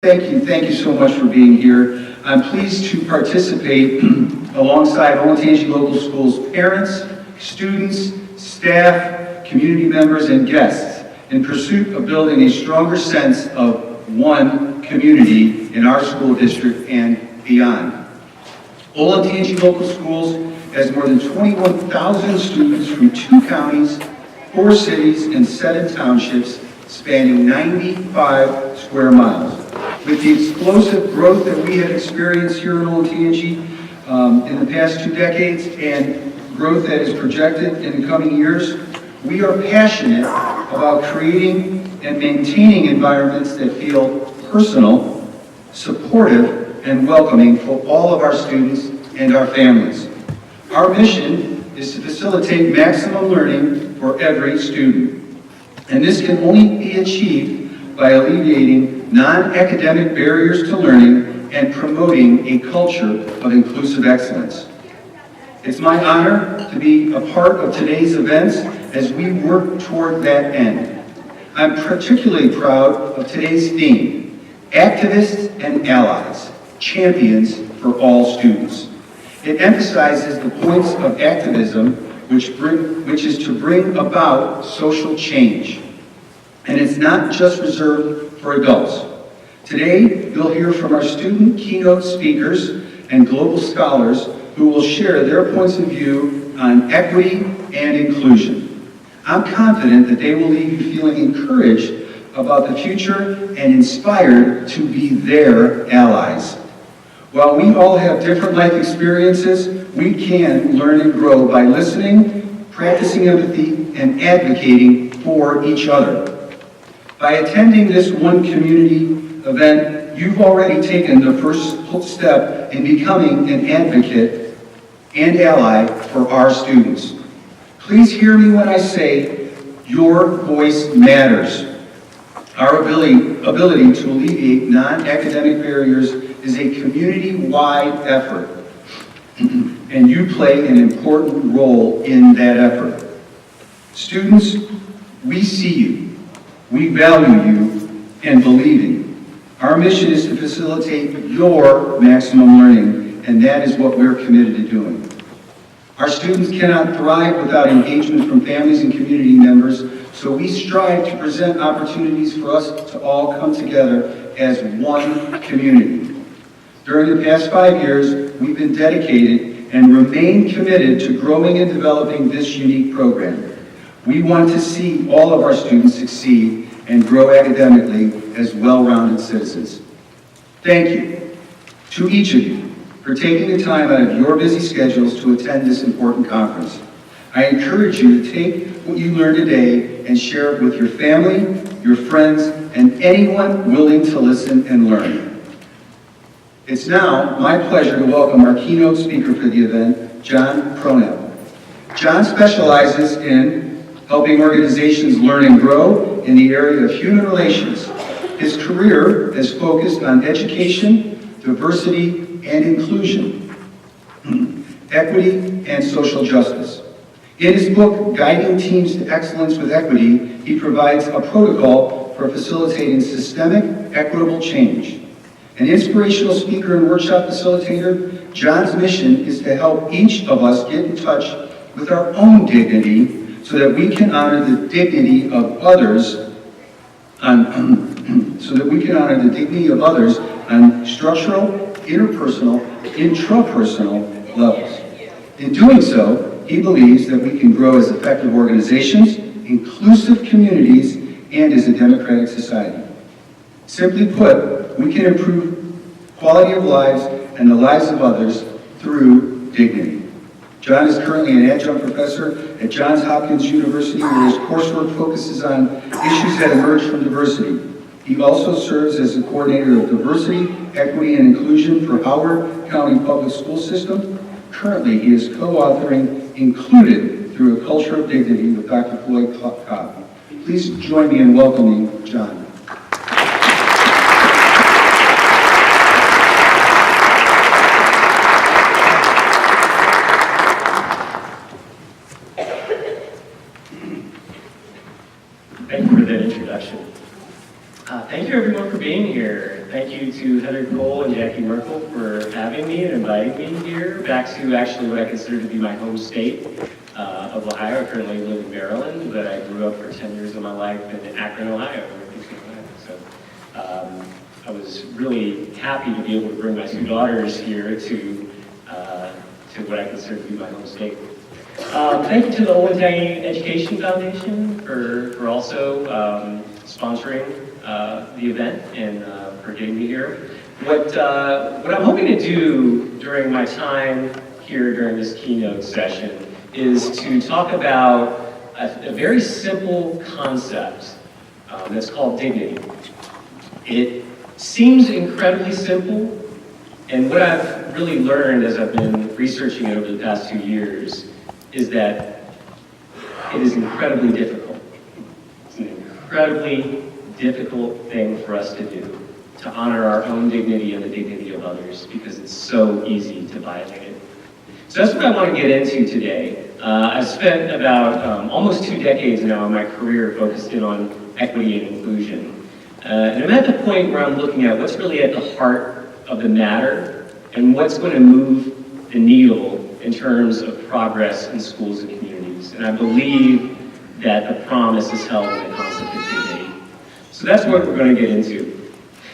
Thank you so much for being here. I'm pleased to participate alongside Olentangy Local Schools parents, students, staff, community members, and guests in pursuit of building a stronger sense of one community in our school district and beyond. Olentangy Local Schools has more than 21,000 students from 2 counties, 4 cities, and 7 townships spanning 95 square miles. With the explosive growth that we have experienced here in Olentangy in the past 2 decades and growth that is projected in the coming years, we are passionate about creating and maintaining environments that feel personal, supportive, and welcoming for all of our students and our families. Our mission is to facilitate maximum learning for every student, and this can only be achieved by alleviating non-academic barriers to learning and promoting a culture of inclusive excellence. It's my honor to be a part of today's events as we work toward that end. I'm particularly proud of today's theme, Activists and Allies, Champions for All Students. It emphasizes the points of activism which is to bring about social change. And it's not just reserved for adults. Today, you'll hear from our student keynote speakers and global scholars who will share their points of view on equity and inclusion. I'm confident that they will leave you feeling encouraged about the future and inspired to be their allies. While we all have different life experiences, we can learn and grow by listening, practicing empathy, and advocating for each other. By attending this one community event, you've already taken the first step in becoming an advocate and ally for our students. Please hear me when I say your voice matters. Our ability to alleviate non-academic barriers is a community-wide effort, and you play an important role in that effort. Students, we see you. We value you and believe in you. Our mission is to facilitate your maximum learning, and that is what we're committed to doing. Our students cannot thrive without engagement from families and community members, so we strive to present opportunities for us to all come together as one community. During the past 5 years, we've been dedicated and remain committed to growing and developing this unique program. We want to see all of our students succeed and grow academically as well-rounded citizens. Thank you to each of you for taking the time out of your busy schedules to attend this important conference. I encourage you to take what you learned today and share it with your family, your friends, and anyone willing to listen and learn. It's now my pleasure to welcome our keynote speaker for the event, John Pronell. John specializes in helping organizations learn and grow in the area of human relations. His career has focused on education, diversity and inclusion, equity and social justice. In his book, Guiding Teams to Excellence with Equity, he provides a protocol for facilitating systemic, equitable change. An inspirational speaker and workshop facilitator, John's mission is to help each of us get in touch with our own dignity so that we can honor the dignity of others on structural, interpersonal, intrapersonal levels. In doing so, he believes that we can grow as effective organizations, inclusive communities, and as a democratic society. Simply put, we can improve quality of lives and the lives of others through dignity. John is currently an adjunct professor at Johns Hopkins University, where his coursework focuses on issues that emerge from diversity. He also serves as the coordinator of diversity, equity, and inclusion for Howard County Public School System. Currently, he is co-authoring Included Through a Culture of Dignity with Dr. Floyd Cobb. Please join me in welcoming John. Thank you for that introduction. Thank you everyone for being here. Thank you to Heather Cole and Jackie Merkel for having me and inviting me here back to actually what I consider to be my home state of Ohio. I currently live in Maryland, but I grew up for 10 years of my life in Akron, Ohio, Northeastern Ohio. So I was really happy to be able to bring my two daughters here to what I consider to be my home state. Thank you to the Olentangy Education Foundation for also sponsoring the event and for getting me here. What I'm hoping to do during my time here during this keynote session is to talk about a very simple concept that's called dignity. It seems incredibly simple, and what I've really learned as I've been researching it over the past 2 years is that it is incredibly difficult. It's an incredibly difficult thing for us to do, to honor our own dignity and the dignity of others, because it's so easy to violate it. So that's what I want to get into today. I've spent about almost 2 decades now in my career focused in on equity and inclusion. And I'm at the point where I'm looking at what's really at the heart of the matter and what's going to move the needle in terms of progress in schools and communities. And I believe that the promise is held in the concept of dignity. So that's what we're going to get into.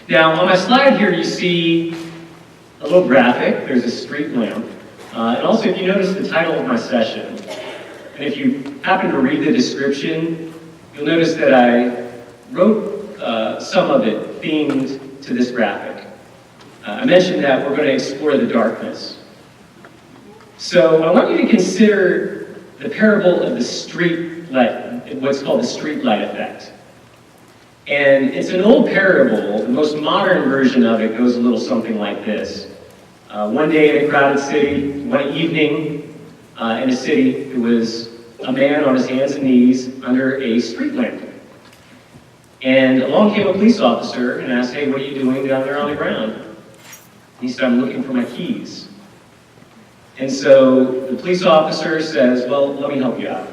Now, on my slide here, you see a little graphic. There's a street lamp. And also, if you notice the title of my session, and if you happen to read the description, you'll notice that I wrote some of it themed to this graphic. I mentioned that we're going to explore the darkness. So I want you to consider the parable of the street light, what's called the street light effect. And it's an old parable. The most modern version of it goes a little something like this. One day in a crowded city, one evening in a city, there was a man on his hands and knees under a street lamp. And along came a police officer and asked, "Hey, what are you doing down there on the ground?" He said, "I'm looking for my keys." And so the police officer says, "Well, let me help you out."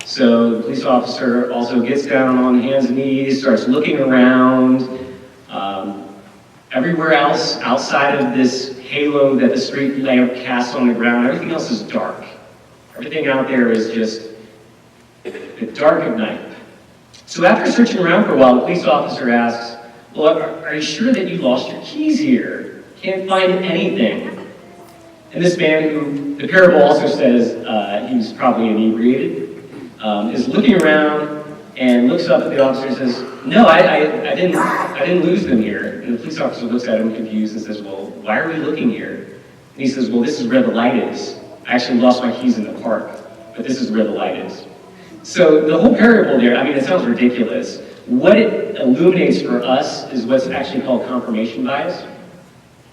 So the police officer also gets down on hands and knees, starts looking around. Everywhere else outside of this halo that the street lamp casts on the ground, everything else is dark. Everything out there is just the dark of night. So after searching around for a while, the police officer asks, "Well, are you sure that you lost your keys here? Can't find anything." And this man, who the parable also says he was probably inebriated, is looking around and looks up at the officer and says, "No, I didn't lose them here." And the police officer looks at him confused and says, "Well, why are we looking here?" And he says, "Well, this is where the light is. I actually lost my keys in the park, but this is where the light is." So the whole parable there, I mean, it sounds ridiculous. What it illuminates for us is what's actually called confirmation bias,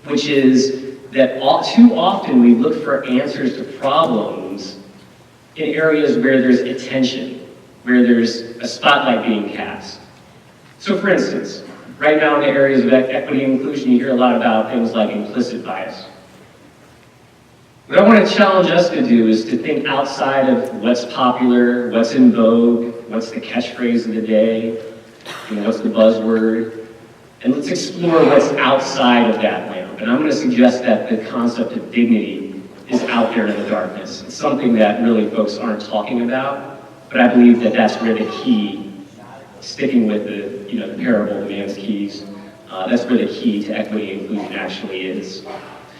which is that too often we look for answers to problems in areas where there's attention, where there's a spotlight being cast. So for instance, right now in the areas of equity and inclusion, you hear a lot about things like implicit bias. What I want to challenge us to do is to think outside of what's popular, what's in vogue, what's the catchphrase of the day, what's the buzzword, and let's explore what's outside of that lamp. And I'm going to suggest that the concept of dignity is out there in the darkness. It's something that really folks aren't talking about, but I believe that that's where the key, sticking with the parable of the man's keys, that's where the key to equity and inclusion actually is.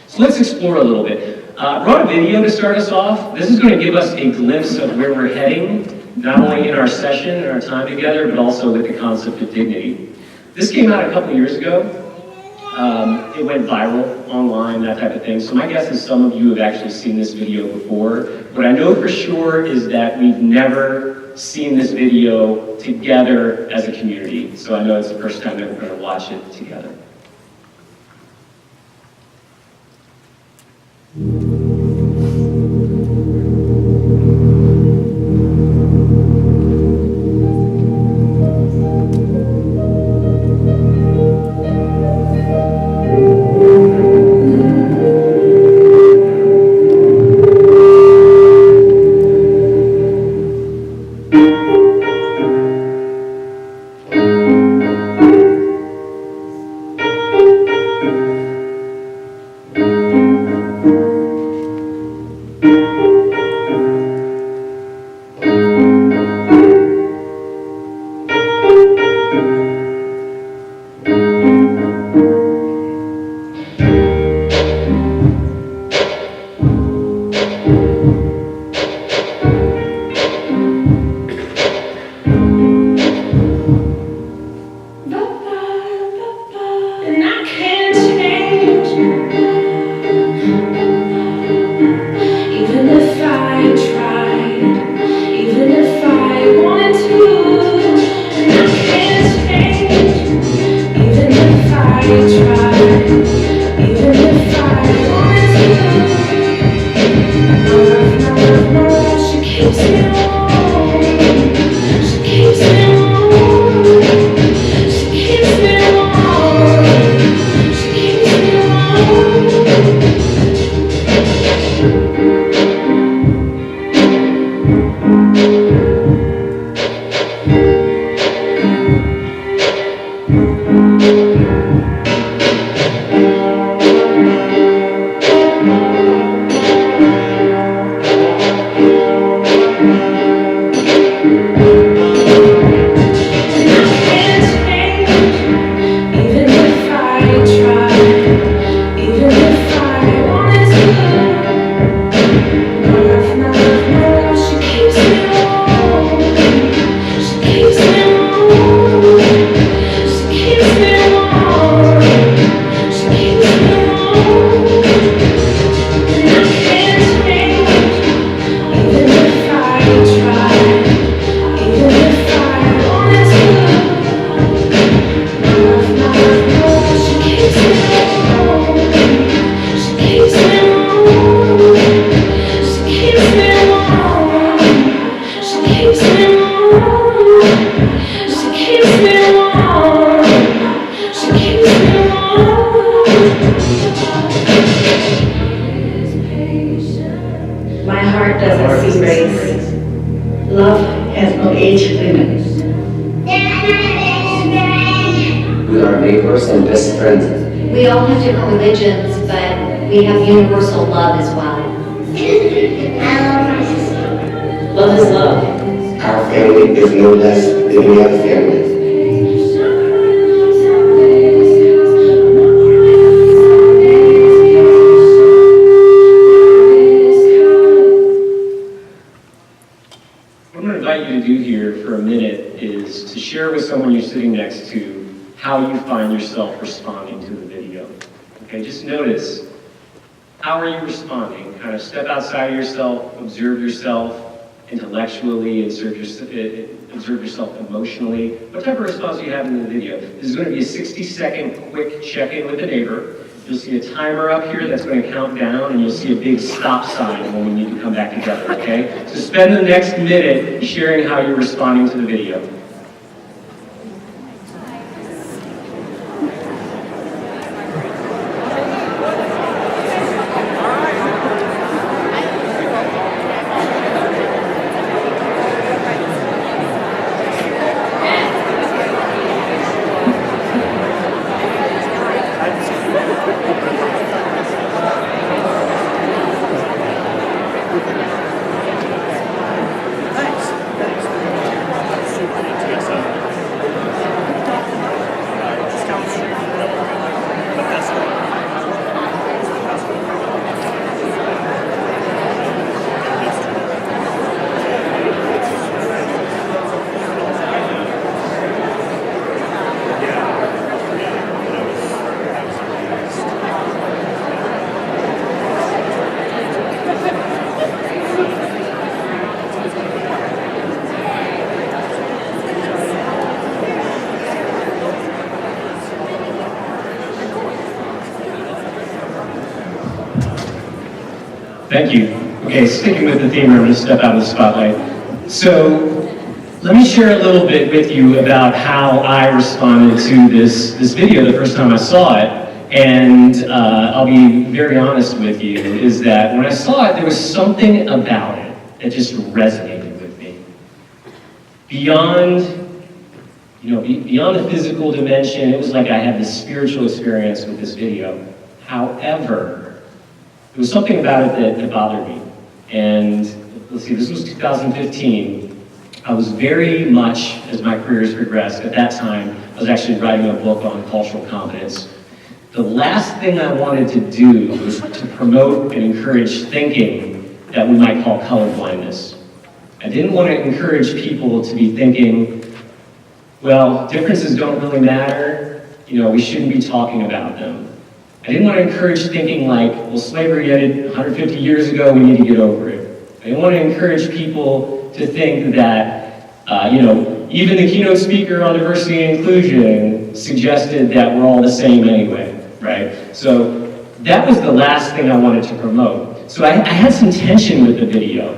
So let's explore a little bit. I brought a video to start us off. This is going to give us a glimpse of where we're heading, not only in our session and our time together, but also with the concept of dignity. This came out a couple years ago. It went viral online, that type of thing. So my guess is some of you have actually seen this video before. What I know for sure is that we've never seen this video together as a community. So I know it's the first time that we're going to watch it together. And I can't change, even if I tried, even if I wanted to. And I can't change, even if I tried, even if I wanted to. My love, she keeps me warm, she keeps me warm, she keeps me warm. She keeps me warm. My heart doesn't see race. Love has no age limit. We are neighbors and best friends. We all have different religions, but we have universal love as well. Love is love. Our family is no less than any other family. What I'm going to invite you to do here for a minute is to share with someone you're sitting next to how you find yourself responding to the video. Okay, just notice, how are you responding? Kind of step outside of yourself, observe yourself intellectually, observe yourself emotionally. What type of response do you have in the video? This is going to be a 60-second quick check-in with a neighbor. You'll see a timer up here that's going to count down, and you'll see a big stop sign when we need to come back together, okay? So spend the next minute sharing how you're responding to the video. Thank you. Okay, sticking with the theme, I'm going to step out of the spotlight. So, let me share a little bit with you about how I responded to this video the first time I saw it. And I'll be very honest with you, is that when I saw it, there was something about it that just resonated with me. Beyond the physical dimension, it was like I had this spiritual experience with this video. However, there was something about it that bothered me. And let's see, this was 2015. I was very much, as my career has progressed, at that time, I was actually writing a book on cultural competence. The last thing I wanted to do was to promote and encourage thinking that we might call colorblindness. I didn't want to encourage people to be thinking, well, differences don't really matter, we shouldn't be talking about them. I didn't want to encourage thinking like, well, slavery ended 150 years ago, we need to get over it. I didn't want to encourage people to think that, even the keynote speaker on diversity and inclusion suggested that we're all the same anyway, right? So that was the last thing I wanted to promote. So I had some tension with the video.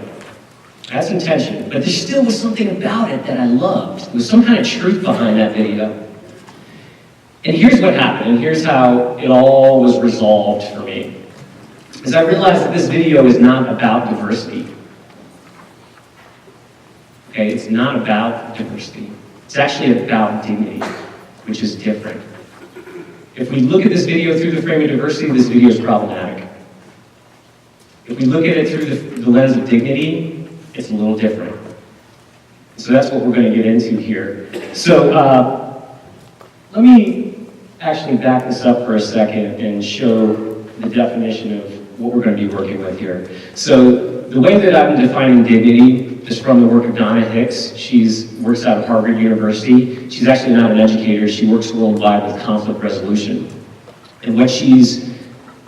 I had some tension, but there still was something about it that I loved. There was some kind of truth behind that video. And here's what happened, and here's how it all was resolved for me. Is I realized that this video is not about diversity. Okay, it's not about diversity. It's actually about dignity, which is different. If we look at this video through the frame of diversity, this video is problematic. If we look at it through the lens of dignity, it's a little different. So that's what we're going to get into here. So let me actually back this up for a second and show the definition of what we're going to be working with here. So the way that I'm defining dignity is from the work of Donna Hicks. She works out of Harvard University. She's actually not an educator. She works worldwide with conflict resolution. And what she's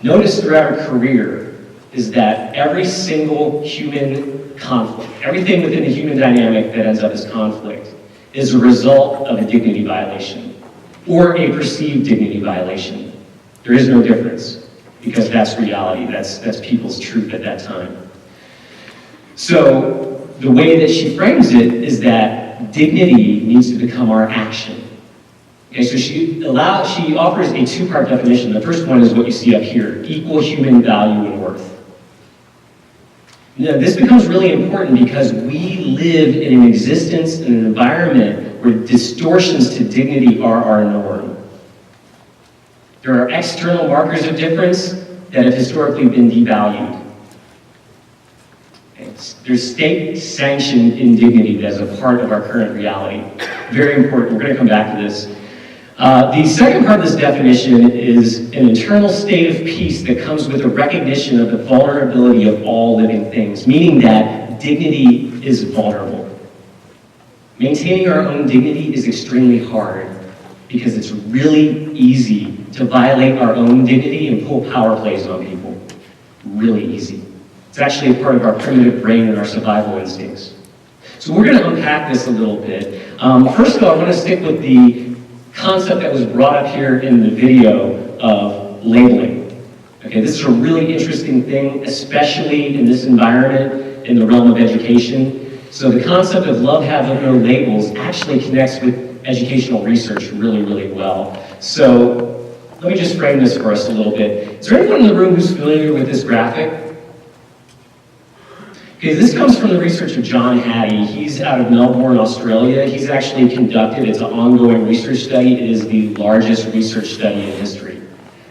noticed throughout her career is that every single human conflict, everything within the human dynamic that ends up as conflict, is a result of a dignity violation or a perceived dignity violation. There is no difference because that's reality. That's people's truth at that time. So the way that she frames it is that dignity needs to become our action. Okay, so she offers a two-part definition. The first one is what you see up here, equal human value and worth. Now, this becomes really important because we live in an existence, in an environment where distortions to dignity are our norm. There are external markers of difference that have historically been devalued. There's state-sanctioned indignity as a part of our current reality. Very important. We're going to come back to this. The second part of this definition is an internal state of peace that comes with a recognition of the vulnerability of all living things, meaning that dignity is vulnerable. Maintaining our own dignity is extremely hard because it's really easy to violate our own dignity and pull power plays on people. Really easy. It's actually a part of our primitive brain and our survival instincts. So we're going to unpack this a little bit. First of all, I want to stick with the concept that was brought up here in the video of labeling. Okay, this is a really interesting thing, especially in this environment, in the realm of education. So the concept of love, have no labels actually connects with educational research really, really well. So let me just frame this for us a little bit. Is there anyone in the room who's familiar with this graphic? Okay, this comes from the research of John Hattie. He's out of Melbourne, Australia. He's actually conducted, it's an ongoing research study. It is the largest research study in history.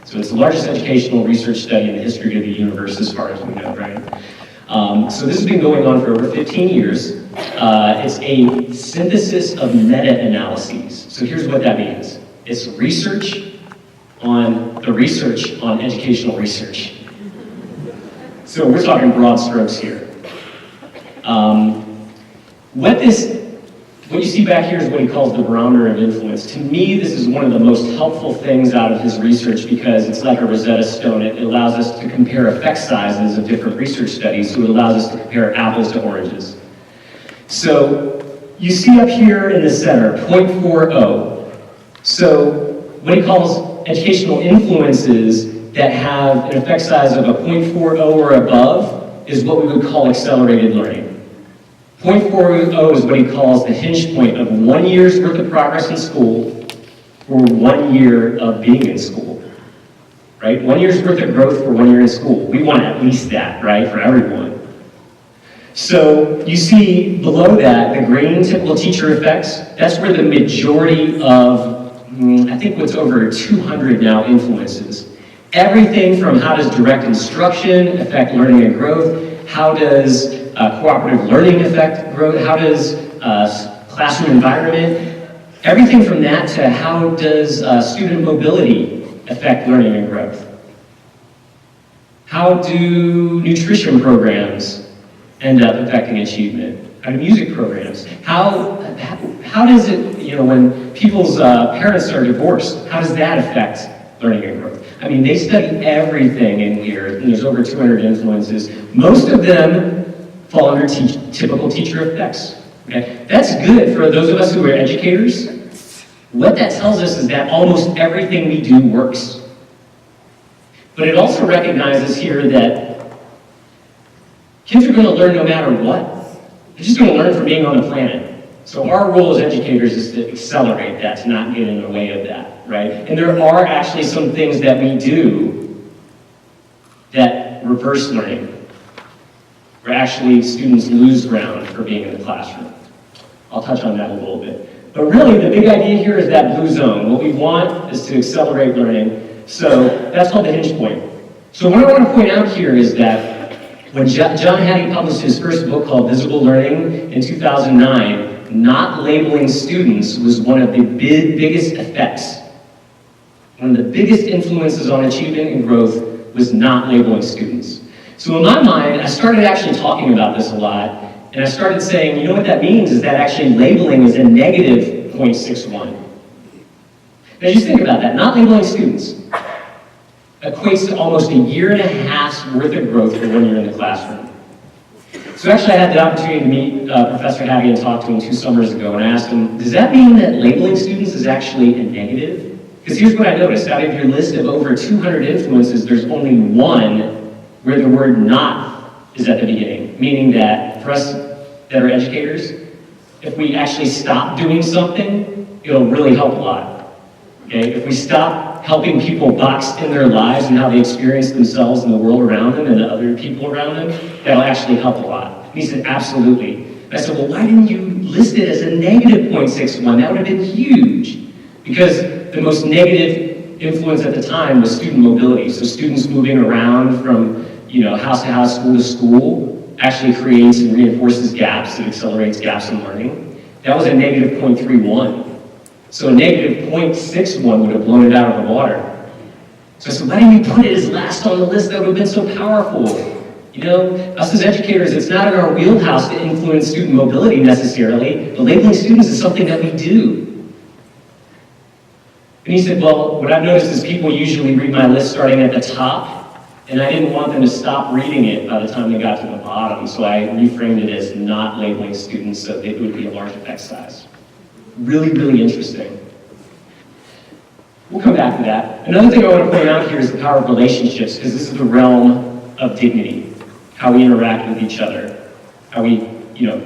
So it's the largest educational research study in the history of the universe as far as we know, right? So this has been going on for over 15 years. It's a synthesis of meta-analyses. So here's what that means. It's research on the research on educational research. So we're talking broad strokes here. What you see back here is what he calls the barometer of influence. To me, this is one of the most helpful things out of his research because it's like a Rosetta Stone. It allows us to compare effect sizes of different research studies, so it allows us to compare apples to oranges. So you see up here in the center, 0.40. So what he calls educational influences that have an effect size of a 0.40 or above is what we would call accelerated learning. 0.40 is what he calls the hinge point of 1 year's worth of progress in school or 1 year of being in school, right? 1 year's worth of growth for 1 year in school. We want at least that, right, for everyone. So you see below that, the green typical teacher effects, that's where the majority of, I think what's over 200 now influences. Everything from how does direct instruction affect learning and growth, how does cooperative learning affect growth, how does classroom environment, everything from that to how does student mobility affect learning and growth? How do nutrition programs end up affecting achievement? How do music programs? How does it, when people's parents are divorced, how does that affect learning and growth? I mean, they study everything in here, and there's over 200 influences. Most of them fall under typical teacher effects. Okay? That's good for those of us who are educators. What that tells us is that almost everything we do works. But it also recognizes here that kids are going to learn no matter what. They're just going to learn from being on the planet. So our role as educators is to accelerate that, to not get in the way of that, right? And there are actually some things that we do that reverse learning, where actually students lose ground for being in the classroom. I'll touch on that a little bit. But really, the big idea here is that blue zone. What we want is to accelerate learning. So that's called the hinge point. So what I want to point out here is that when John Hattie published his first book called Visible Learning in 2009, not labeling students was one of the biggest effects. One of the biggest influences on achievement and growth was not labeling students. So in my mind, I started actually talking about this a lot, and I started saying, you know what that means is that actually labeling is a negative 0.61. Now just think about that, not labeling students equates to almost a year and a half's worth of growth for 1 year in the classroom. So actually I had the opportunity to meet Professor Hattie and talk to him 2 summers ago, and I asked him, does that mean that labeling students is actually a negative? Because here's what I noticed, out of your list of over 200 influences, there's only one where the word not is at the beginning, meaning that for us that are educators, if we actually stop doing something, it'll really help a lot. Okay? If we stop helping people box in their lives and how they experience themselves and the world around them and the other people around them, that'll actually help a lot. And he said, absolutely. And I said, well, why didn't you list it as a negative 0.61? That would have been huge. Because the most negative influence at the time was student mobility. So students moving around from house to house, school to school, actually creates and reinforces gaps. It accelerates gaps in learning. That was a negative 0.31. So a negative 0.61 would have blown it out of the water. So I said, why didn't you put it as last on the list? That would have been so powerful. Us as educators, it's not in our wheelhouse to influence student mobility necessarily, but labeling students is something that we do. And he said, well, what I've noticed is people usually read my list starting at the top, and I didn't want them to stop reading it by the time they got to the bottom, so I reframed it as not labeling students so it would be a large effect size. Really, really interesting. We'll come back to that. Another thing I want to point out here is the power of relationships, because this is the realm of dignity. How we interact with each other, how we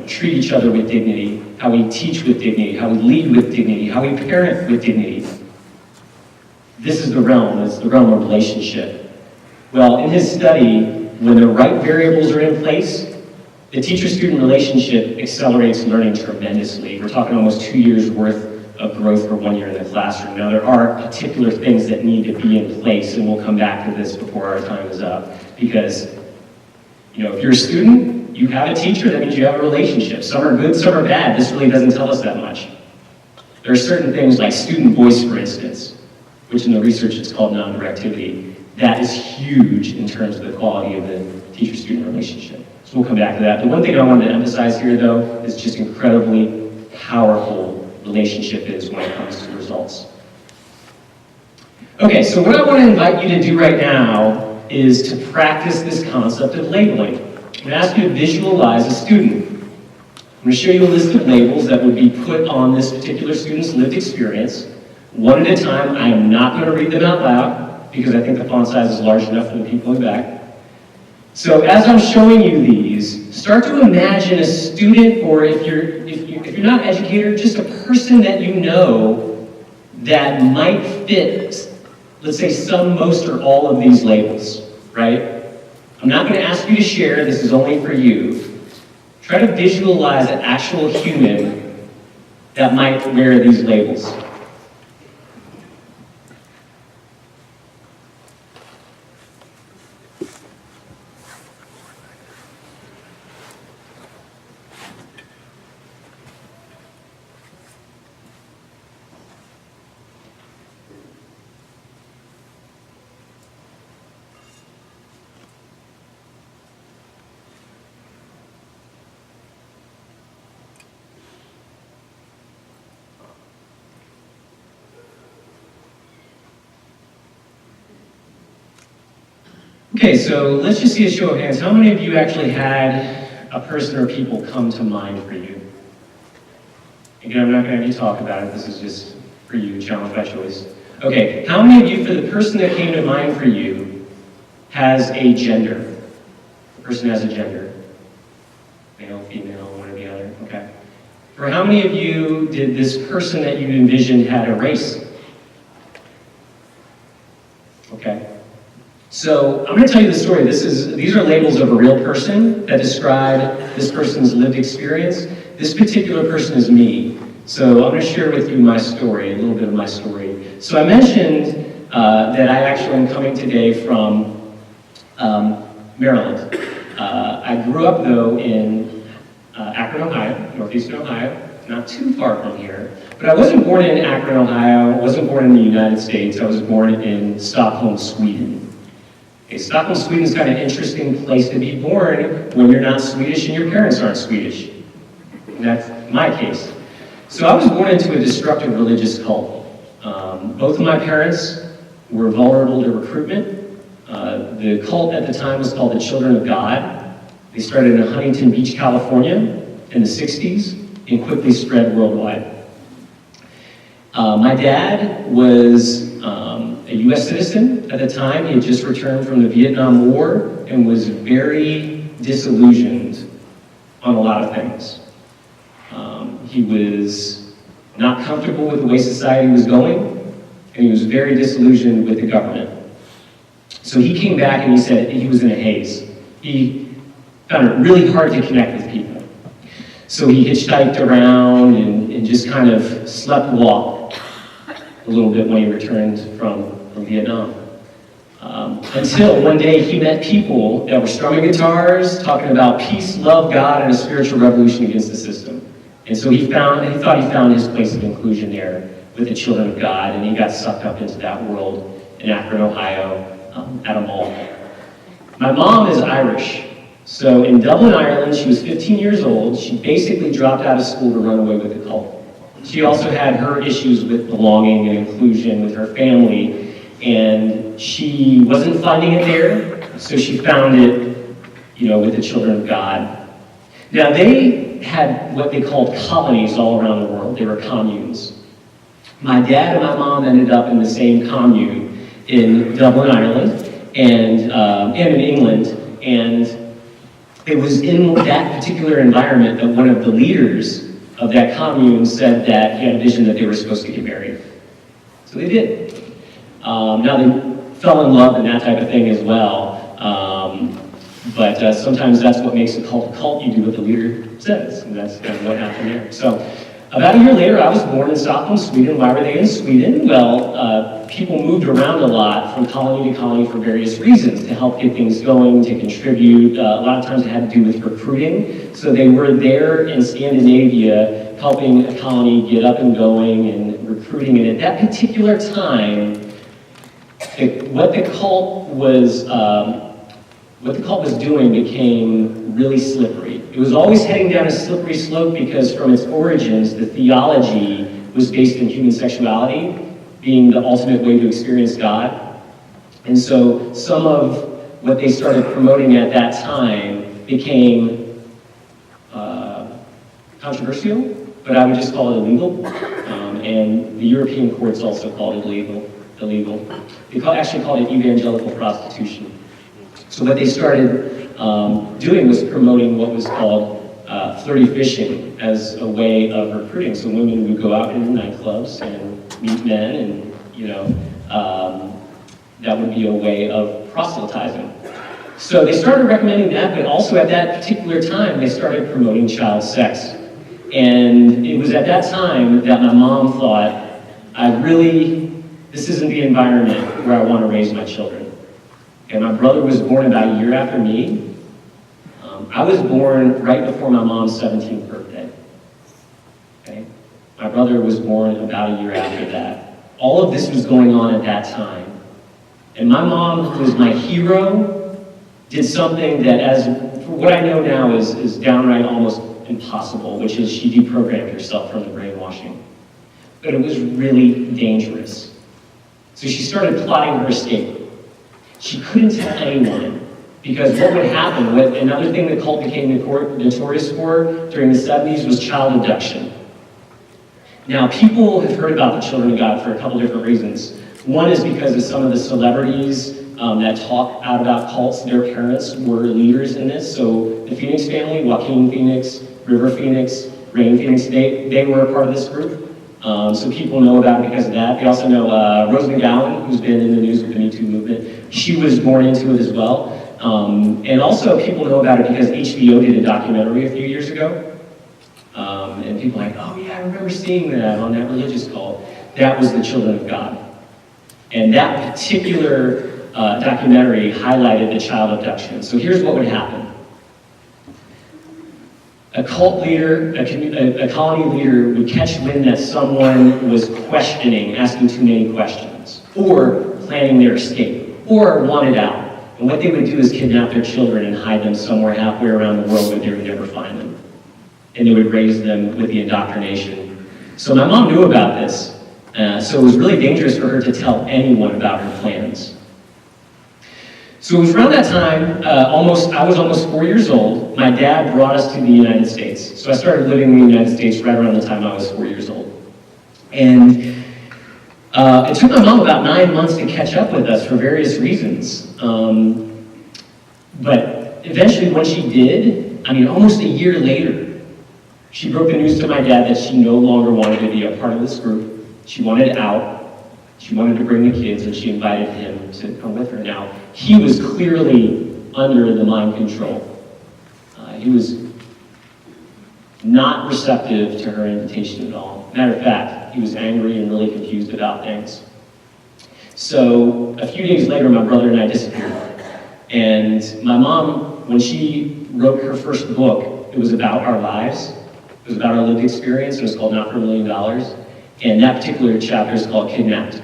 treat each other with dignity, how we teach with dignity, how we lead with dignity, how we parent with dignity. This is the realm, it's the realm of relationship. Well, in his study, when the right variables are in place, the teacher-student relationship accelerates learning tremendously. We're talking almost 2 years worth of growth for 1 year in the classroom. Now, there are particular things that need to be in place, and we'll come back to this before our time is up, because if you're a student, you have a teacher, that means you have a relationship. Some are good, some are bad. This really doesn't tell us that much. There are certain things like student voice, for instance, which in the research is called non-directivity. That is huge in terms of the quality of the teacher-student relationship. So we'll come back to that. The one thing I wanted to emphasize here, though, is just incredibly powerful relationship is when it comes to results. Okay, so what I want to invite you to do right now is to practice this concept of labeling. I'm going to ask you to visualize a student. I'm going to show you a list of labels that would be put on this particular student's lived experience. One at a time. I am not going to read them out loud because I think the font size is large enough for the people in the back. So as I'm showing you these, start to imagine a student, or if you're not an educator, just a person that you know that might fit, let's say some, most, or all of these labels, right? I'm not going to ask you to share, this is only for you. Try to visualize an actual human that might wear these labels. Okay, so let's just see a show of hands. How many of you actually had a person or people come to mind for you? Again, I'm not going to have you talk about it. This is just for you, challenge by choice. Okay, how many of you, for the person that came to mind for you, has a gender? The person has a gender. Male, female, one or the other, okay. For how many of you did this person that you envisioned had a race? Okay. So I'm going to tell you the story. These are labels of a real person that describe this person's lived experience. This particular person is me. So I'm going to share with you my story, a little bit of my story. So I mentioned that I actually am coming today from Maryland. I grew up, though, in Akron, Ohio, northeastern Ohio, not too far from here. But I wasn't born in Akron, Ohio. I wasn't born in the United States. I was born in Stockholm, Sweden. Okay, Stockholm, Sweden is kind of an interesting place to be born when you're not Swedish and your parents aren't Swedish. And that's my case. So I was born into a destructive religious cult. Both of my parents were vulnerable to recruitment. The cult at the time was called the Children of God. They started in Huntington Beach, California in the 60s and quickly spread worldwide. My dad was a U.S. citizen at the time. He had just returned from the Vietnam War and was very disillusioned on a lot of things. He was not comfortable with the way society was going, and he was very disillusioned with the government. So he came back and he said he was in a haze. He found it really hard to connect with people. So he hitchhiked around and just kind of slept walk a little bit when he returned from Vietnam. Until one day he met people that were strumming guitars, talking about peace, love, God, and a spiritual revolution against the system. And so he thought he found his place of inclusion there with the Children of God, and he got sucked up into that world in Akron, Ohio, at a mall. My mom is Irish. So in Dublin, Ireland, she was 15 years old. She basically dropped out of school to run away with the cult. She also had her issues with belonging and inclusion with her family, and she wasn't finding it there, so she found it, with the Children of God. Now, they had what they called colonies all around the world. They were communes. My dad and my mom ended up in the same commune in Dublin, Ireland, and in England, and it was in that particular environment that one of the leaders of that commune said that he had a vision that they were supposed to get married. So they did. Now they fell in love and that type of thing as well. But sometimes that's what makes a cult a cult. You do what the leader says, and that's kind of what happened there. So about a year later, I was born in Stockholm, Sweden. Why were they in Sweden? Well, people moved around a lot from colony to colony for various reasons, to help get things going, to contribute. A lot of times it had to do with recruiting. So they were there in Scandinavia helping a colony get up and going and recruiting. And at that particular time, what the cult was doing became really slippery. It was always heading down a slippery slope because from its origins, the theology was based in human sexuality being the ultimate way to experience God. And so some of what they started promoting at that time became controversial, but I would just call it illegal. And the European courts also called it illegal. They actually called it evangelical prostitution. So what they started doing was promoting what was called flirty fishing as a way of recruiting. So women would go out into nightclubs and meet men, and that would be a way of proselytizing. So they started recommending that, but also at that particular time, they started promoting child sex. And it was at that time that my mom thought, this isn't the environment where I want to raise my children. And my brother was born about a year after me. I was born right before my mom's 17th birthday. Okay? My brother was born about a year after that. All of this was going on at that time. And my mom, who was my hero, did something that, for what I know now, is downright almost impossible, which is she deprogrammed herself from the brainwashing. But it was really dangerous. So she started plotting her escape. She couldn't tell anyone, because what would happen, another thing the cult became notorious for during the 70s was child abduction. Now, people have heard about the Children of God for a couple different reasons. One is because of some of the celebrities that talk out about cults. Their parents were leaders in this. So the Phoenix family, Joaquin Phoenix, River Phoenix, Rain Phoenix, they were a part of this group. So people know about it because of that. They also know Rose McGowan, who's been in the news with the Me Too movement. She was born into it as well. And also people know about it because HBO did a documentary a few years ago. And people are like, oh yeah, I remember seeing that on that religious cult. That was the Children of God. And that particular documentary highlighted the child abduction. So here's what would happen. A cult leader, a colony leader would catch wind that someone was questioning, asking too many questions, or planning their escape, or wanted out. And what they would do is kidnap their children and hide them somewhere halfway around the world where they would never find them. And they would raise them with the indoctrination. So my mom knew about this, so it was really dangerous for her to tell anyone about her plans. So it was around that time, I was almost 4 years old. My dad brought us to the United States. So I started living in the United States right around the time I was 4 years old. And it took my mom about 9 months to catch up with us for various reasons. But eventually when she did, almost a year later, she broke the news to my dad that she no longer wanted to be a part of this group. She wanted out. She wanted to bring the kids, and she invited him to come with her. Now, he was clearly under the mind control. He was not receptive to her invitation at all. Matter of fact, he was angry and really confused about things. So a few days later, my brother and I disappeared. And my mom, when she wrote her first book, it was about our lives. It was about our lived experience. It was called Not for $1 Million. And that particular chapter is called Kidnapped.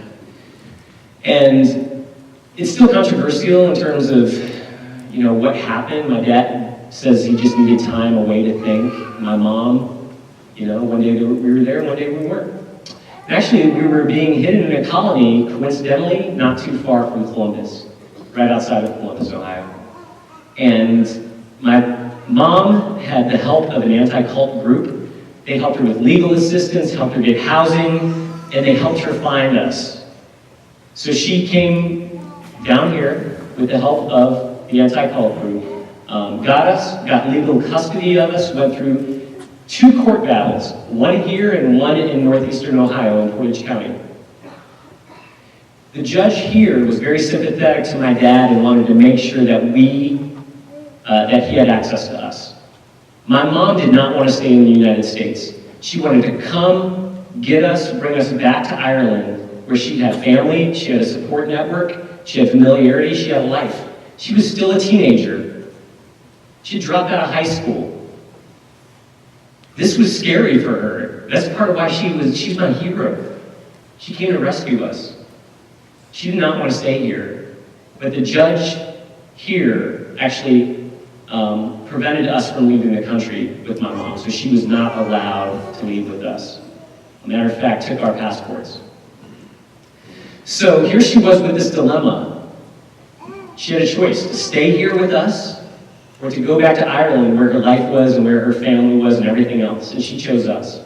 And it's still controversial in terms of, what happened. My dad says he just needed time away to think. My mom, one day we were there, one day we weren't. And actually, we were being hidden in a colony, coincidentally, not too far from Columbus, right outside of Columbus, Ohio. And my mom had the help of an anti-cult group. They helped her with legal assistance, helped her get housing, and they helped her find us. So she came down here with the help of the anti-cult group, got legal custody of us, went through 2 court battles, one here and one in northeastern Ohio in Portage County. The judge here was very sympathetic to my dad and wanted to make sure that that he had access to us. My mom did not want to stay in the United States. She wanted to come, get us, bring us back to Ireland, where she'd have family, she had a support network, she had familiarity, she had a life. She was still a teenager. She had dropped out of high school. This was scary for her. That's part of why she's my hero. She came to rescue us. She did not want to stay here. But the judge here actually prevented us from leaving the country with my mom, so she was not allowed to leave with us. As a matter of fact, took our passports. So here she was with this dilemma. She had a choice to stay here with us or to go back to Ireland where her life was and where her family was and everything else, and she chose us.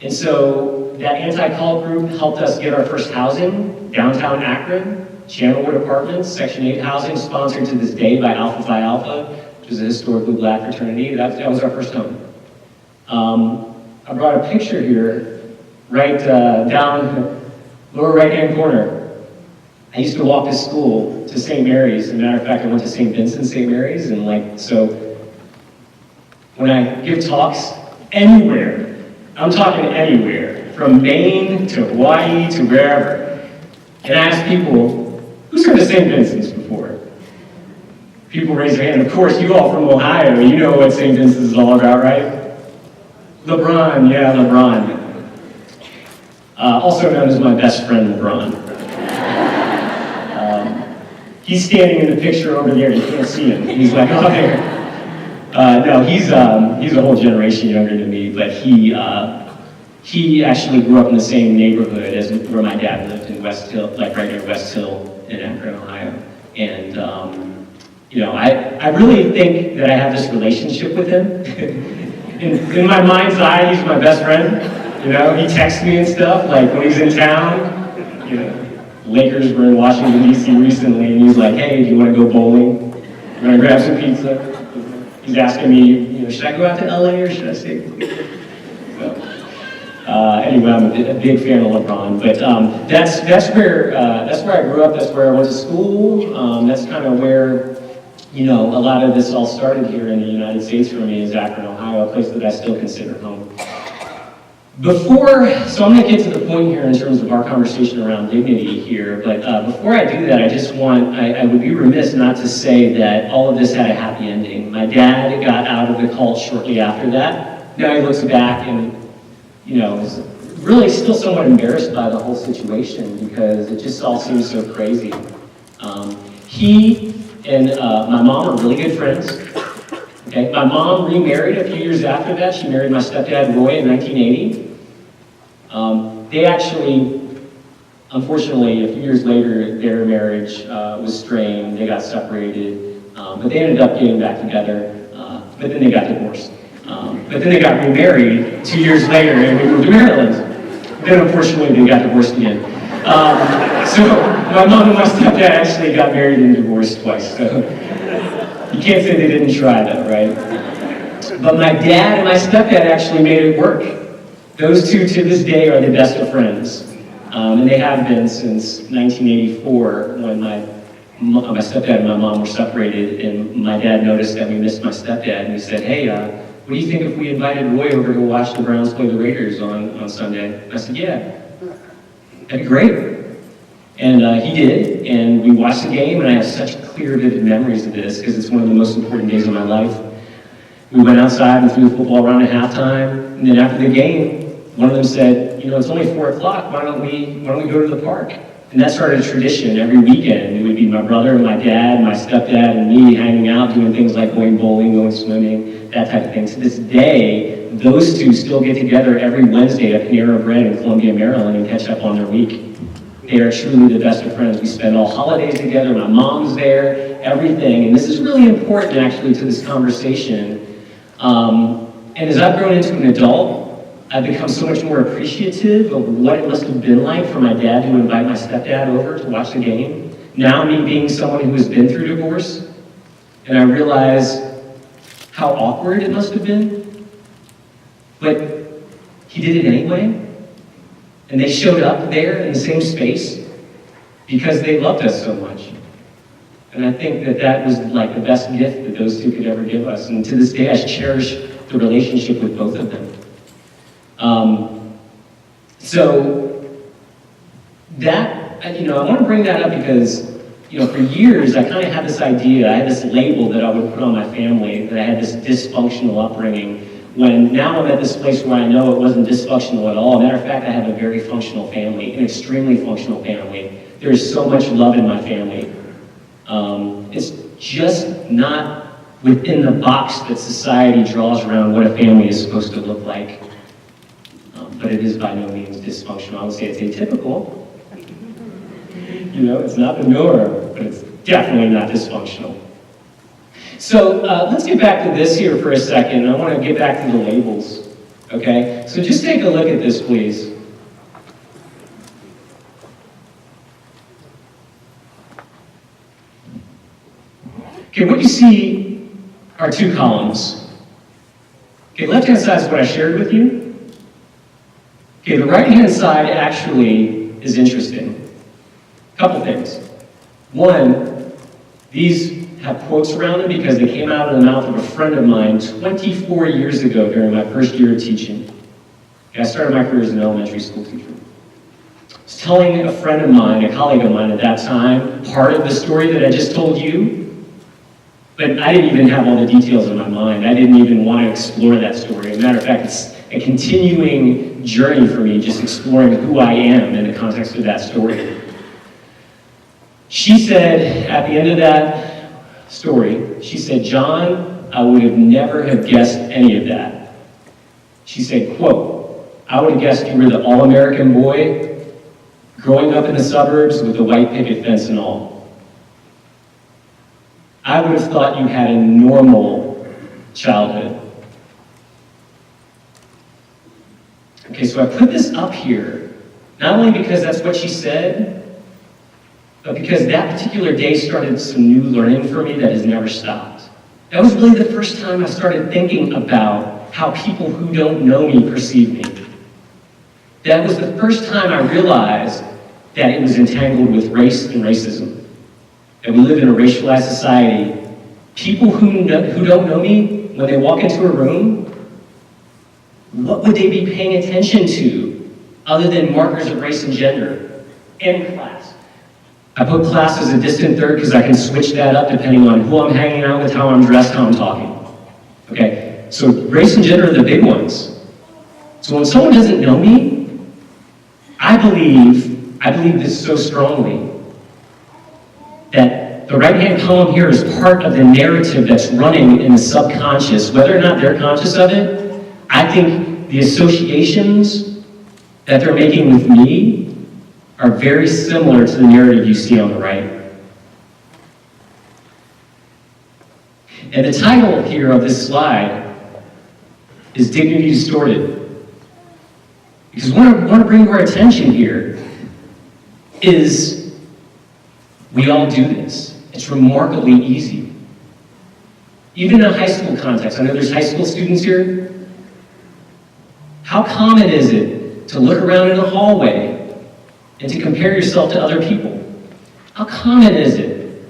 And so that anti-cult group helped us get our first housing, downtown Akron, Channelwood Apartments, Section 8 housing, sponsored to this day by Alpha Phi Alpha, which is a historically black fraternity. That was our first home. I brought a picture here, right down lower right-hand corner. I used to walk to school to St. Mary's. As a matter of fact, I went to St. Vincent, St. Mary's, and so when I give talks anywhere, I'm talking anywhere, from Maine to Hawaii to wherever, and I ask people, who's heard of St. Vincent's before? People raise their hand. Of course, you all from Ohio, you know what St. Vincent's is all about, right? LeBron, yeah, LeBron. Also known as my best friend, LeBron. He's standing in the picture over there. You can't see him. He's like, oh, there. No, he's a whole generation younger than me, but he actually grew up in the same neighborhood as where my dad lived in West Hill, like right near West Hill in Akron, Ohio. And, you know, I really think that I have this relationship with him. in my mind's eye, he's my best friend. You know, he texts me and stuff, like when he's in town. You know, Lakers were in Washington, D.C. recently, and he's like, hey, do you want to go bowling? You want to grab some pizza? He's asking me, you know, should I go out to LA or should I stay? Anyway, I'm a big fan of LeBron, but that's where I grew up. That's where I went to school. That's kind of where, you know, a lot of this all started here in the United States for me, is Akron, Ohio, a place that I still consider home. So I'm going to get to the point here in terms of our conversation around dignity here, but before I do that, I would be remiss not to say that all of this had a happy ending. My dad got out of the cult shortly after that. Now he looks back and, you know, is really still somewhat embarrassed by the whole situation because it just all seems so crazy. He and my mom are really good friends. Okay, my mom remarried a few years after that. She married my stepdad, Roy, in 1980. They actually, unfortunately, a few years later, their marriage was strained. They got separated, but they ended up getting back together, but then they got divorced. But then they got remarried 2 years later and we moved to Maryland. Then, unfortunately, they got divorced again. So my mom and my stepdad actually got married and divorced twice. So you can't say they didn't try, though, right? But my dad and my stepdad actually made it work. Those two, to this day, are the best of friends. And they have been since 1984, when my stepdad and my mom were separated, and my dad noticed that we missed my stepdad, and he said, hey, what do you think if we invited Roy over to watch the Browns play the Raiders on Sunday? I said, yeah, that'd be great. And he did, and we watched the game, and I have such clear, vivid memories of this, because it's one of the most important days of my life. We went outside and threw the football around at halftime, and then after the game, one of them said, you know, it's only 4 o'clock, why don't we go to the park? And that started a tradition. Every weekend, it would be my brother and my dad, my stepdad and me hanging out, doing things like going bowling, going swimming, that type of thing. To this day, those two still get together every Wednesday at Panera Bread in Columbia, Maryland, and catch up on their week. They are truly the best of friends. We spend all holidays together, my mom's there, everything. And this is really important, actually, to this conversation. And as I've grown into an adult, I've become so much more appreciative of what it must have been like for my dad to invite my stepdad over to watch the game. Now, me being someone who has been through divorce, and I realize how awkward it must have been. But he did it anyway. And they showed up there in the same space because they loved us so much. And I think that that was like the best gift that those two could ever give us. And to this day, I cherish the relationship with both of them. So that, you know, I want to bring that up because, you know, for years I kind of had this idea, I had this label that I would put on my family, that I had this dysfunctional upbringing, when now I'm at this place where I know it wasn't dysfunctional at all. Matter of fact, I have a very functional family, an extremely functional family. There is so much love in my family. It's just not within the box that society draws around what a family is supposed to look like. But it is by no means dysfunctional. I would say it's atypical. You know, it's not the norm, but it's definitely not dysfunctional. So let's get back to this here for a second. I want to get back to the labels, okay? So just take a look at this, please. Okay, what you see are two columns. Okay, left-hand side is what I shared with you. Okay, the right-hand side actually is interesting. A couple things. One, these have quotes around them because they came out of the mouth of a friend of mine 24 years ago during my first year of teaching. Okay, I started my career as an elementary school teacher. I was telling a friend of mine, a colleague of mine at that time, part of the story that I just told you, but I didn't even have all the details in my mind. I didn't even want to explore that story. As a matter of fact, it's a continuing journey for me, just exploring who I am in the context of that story. She said, at the end of that story, she said, John, I would have never have guessed any of that. She said, quote, I would have guessed you were the all-American boy growing up in the suburbs with the white picket fence and all. I would have thought you had a normal childhood. Okay, so I put this up here, not only because that's what she said, but because that particular day started some new learning for me that has never stopped. That was really the first time I started thinking about how people who don't know me perceive me. That was the first time I realized that it was entangled with race and racism. That we live in a racialized society. People who don't know me, when they walk into a room, what would they be paying attention to other than markers of race and gender and class? I put class as a distant third because I can switch that up depending on who I'm hanging out with, how I'm dressed, how I'm talking. Okay, so race and gender are the big ones. So when someone doesn't know me, I believe this so strongly that the right-hand column here is part of the narrative that's running in the subconscious. Whether or not they're conscious of it, I think the associations that they're making with me are very similar to the narrative you see on the right. And the title here of this slide is Dignity Distorted. Because what I want to bring to our attention here is we all do this. It's remarkably easy. Even in a high school context, I know there's high school students here. How common is it to look around in a hallway and to compare yourself to other people? How common is it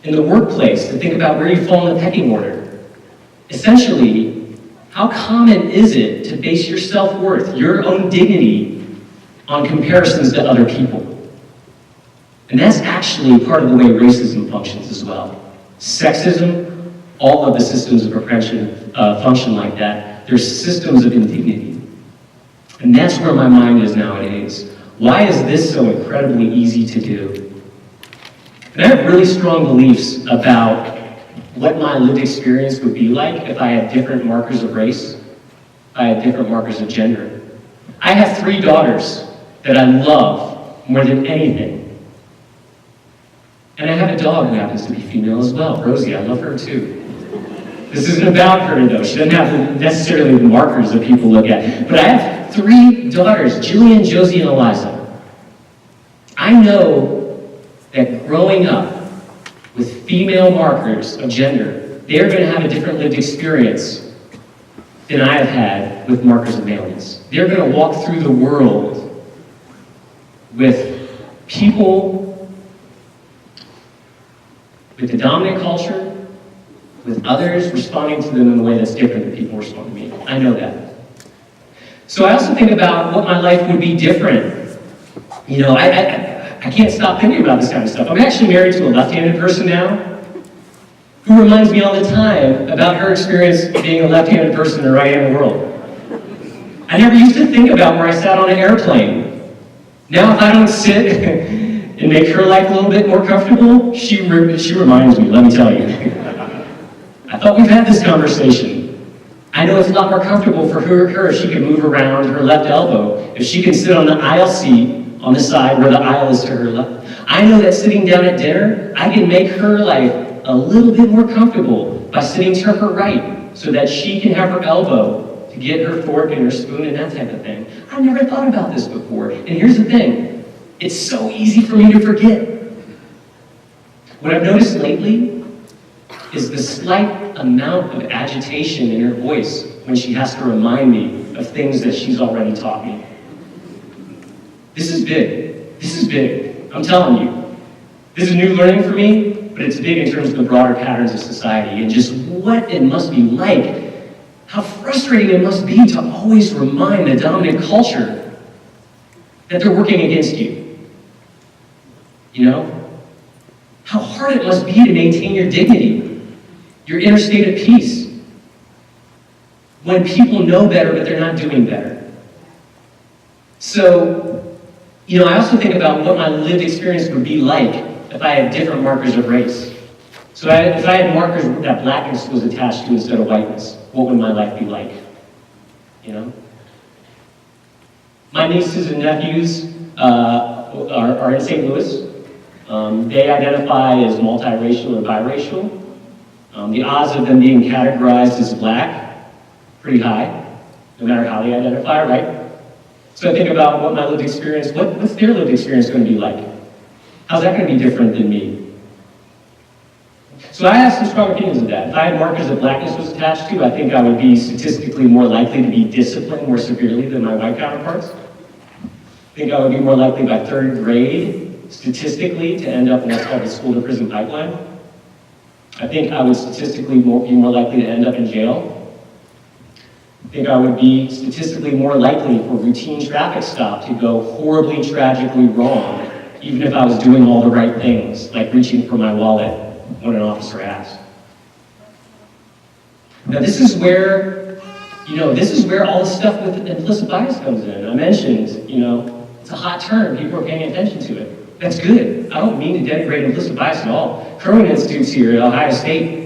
in the workplace to think about where you fall in the pecking order? Essentially, how common is it to base your self-worth, your own dignity, on comparisons to other people? And that's actually part of the way racism functions as well. Sexism, all of the systems of oppression function like that. They're systems of indignity. And that's where my mind is nowadays. Why is this so incredibly easy to do? And I have really strong beliefs about what my lived experience would be like if I had different markers of race, if I had different markers of gender. I have 3 daughters that I love more than anything. And I have a dog who happens to be female as well, Rosie. I love her too. This isn't about her though. She doesn't have necessarily the markers that people look at. But I have 3 daughters, Jillian, Josie, and Eliza. I know that growing up with female markers of gender, they're going to have a different lived experience than I have had with markers of maleness. They're going to walk through the world with people with the dominant culture, with others responding to them in a way that's different than people respond to me. I know that. So I also think about what my life would be different. You know, I can't stop thinking about this kind of stuff. I'm actually married to a left-handed person now who reminds me all the time about her experience being a left-handed person in a right-handed world. I never used to think about where I sat on an airplane. Now if I don't sit and make her life a little bit more comfortable, she reminds me, let me tell you. I thought we've had this conversation. I know it's a lot more comfortable for her if she can move around her left elbow, if she can sit on the aisle seat on the side where the aisle is to her left. I know that sitting down at dinner, I can make her life a little bit more comfortable by sitting to her right so that she can have her elbow to get her fork and her spoon and that type of thing. I never thought about this before. And here's the thing, it's so easy for me to forget. What I've noticed lately is the slight amount of agitation in her voice when she has to remind me of things that she's already taught me. This is big. This is big. I'm telling you. This is new learning for me, but it's big in terms of the broader patterns of society and just what it must be like, how frustrating it must be to always remind the dominant culture that they're working against you. You know? How hard it must be to maintain your dignity, your inner state of peace, when people know better but they're not doing better. So, you know, I also think about what my lived experience would be like if I had different markers of race. So if I had markers that blackness was attached to instead of whiteness, what would my life be like? You know? My nieces and nephews are in St. Louis. They identify as multiracial and biracial. The odds of them being categorized as black, pretty high, no matter how they identify, right? So I think about what my lived experience, what's their lived experience going to be like? How's that going to be different than me? So I have some strong opinions of that. If I had markers that blackness was attached to, I think I would be statistically more likely to be disciplined more severely than my white counterparts. I think I would be more likely by third grade, statistically, to end up in what's called the school to prison pipeline. I think I would statistically be more likely to end up in jail. I think I would be statistically more likely for routine traffic stop to go horribly, tragically wrong, even if I was doing all the right things, like reaching for my wallet when an officer asked. Now this is where all the stuff with implicit bias comes in. I mentioned, it's a hot term, people are paying attention to it. That's good. I don't mean to denigrate implicit bias at all. Kerwin Institute's here at Ohio State.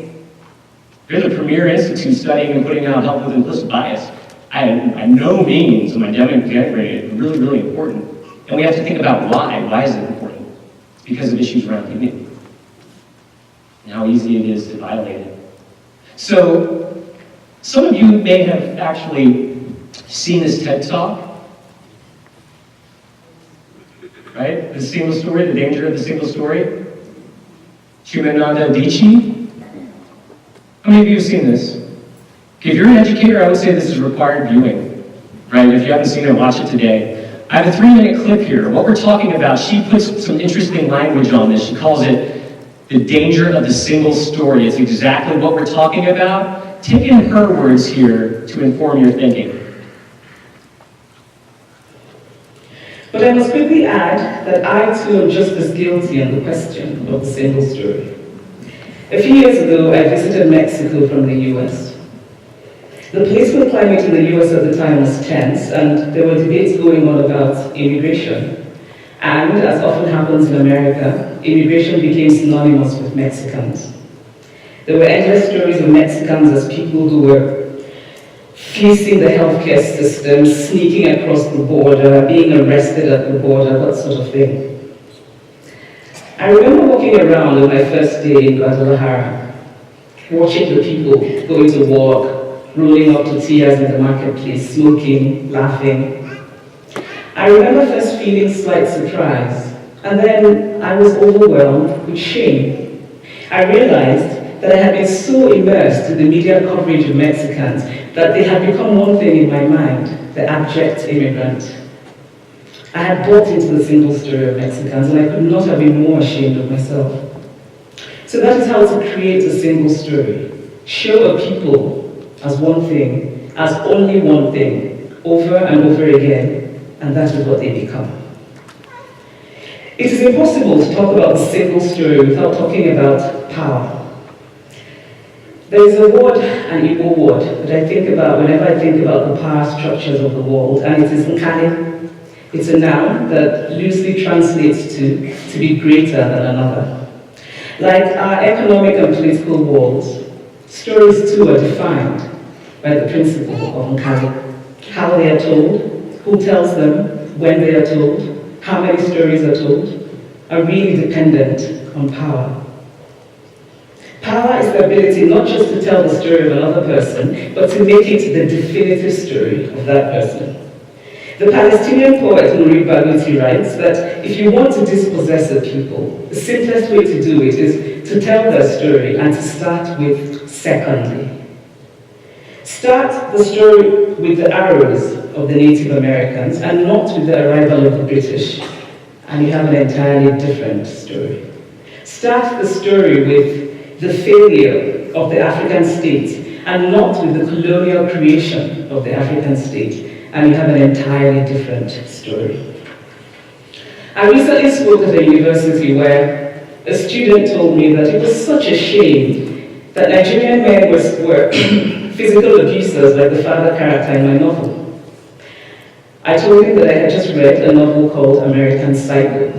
They're the premier institute studying and putting out help with implicit bias. I no means am I denigrating it. It's really, really important. And we have to think about why. Why is it important? It's because of issues around dignity and how easy it is to violate it. So, some of you may have actually seen this TED Talk, right? The single story, the danger of the single story. Chimananda Adichie. How many of you have seen this? Okay, if you're an educator, I would say this is required viewing, right? If you haven't seen it, watch it today. I have a 3-minute clip here. What we're talking about, she puts some interesting language on this. She calls it the danger of the single story. It's exactly what we're talking about. Take in her words here to inform your thinking. But I must quickly add that I too am just as guilty on the question of the single story. A few years ago, I visited Mexico from the US. The political climate in the US at the time was tense, and there were debates going on about immigration. And, as often happens in America, immigration became synonymous with Mexicans. There were endless stories of Mexicans as people who were fleecing the healthcare system, sneaking across the border, being arrested at the border, that sort of thing. I remember walking around on my first day in Guadalajara, watching the people going to work, rolling up tortillas in the marketplace, smoking, laughing. I remember first feeling slight surprise, and then I was overwhelmed with shame. I realized that I had been so immersed in the media coverage of Mexicans that they had become one thing in my mind, the abject immigrant. I had bought into the single story of Mexicans, and I could not have been more ashamed of myself. So that is how to create a single story. Show a people as one thing, as only one thing, over and over again, and that is what they become. It is impossible to talk about the single story without talking about power. There is a word, an Igbo word, that I think about whenever I think about the power structures of the world, and it is nkali. It's a noun that loosely translates to be greater than another. Like our economic and political worlds, stories too are defined by the principle of nkali. How they are told, who tells them, when they are told, how many stories are told, are really dependent on power. Power is the ability not just to tell the story of another person, but to make it the definitive story of that person. The Palestinian poet Nuri Baluti writes that if you want to dispossess a people, the simplest way to do it is to tell their story and to start with secondly. Start the story with the arrows of the Native Americans and not with the arrival of the British, and you have an entirely different story. Start the story with the failure of the African state and not with the colonial creation of the African state, and you have an entirely different story. I recently spoke at a university where a student told me that it was such a shame that Nigerian men were physical abusers like the father character in my novel. I told him that I had just read a novel called American Psycho.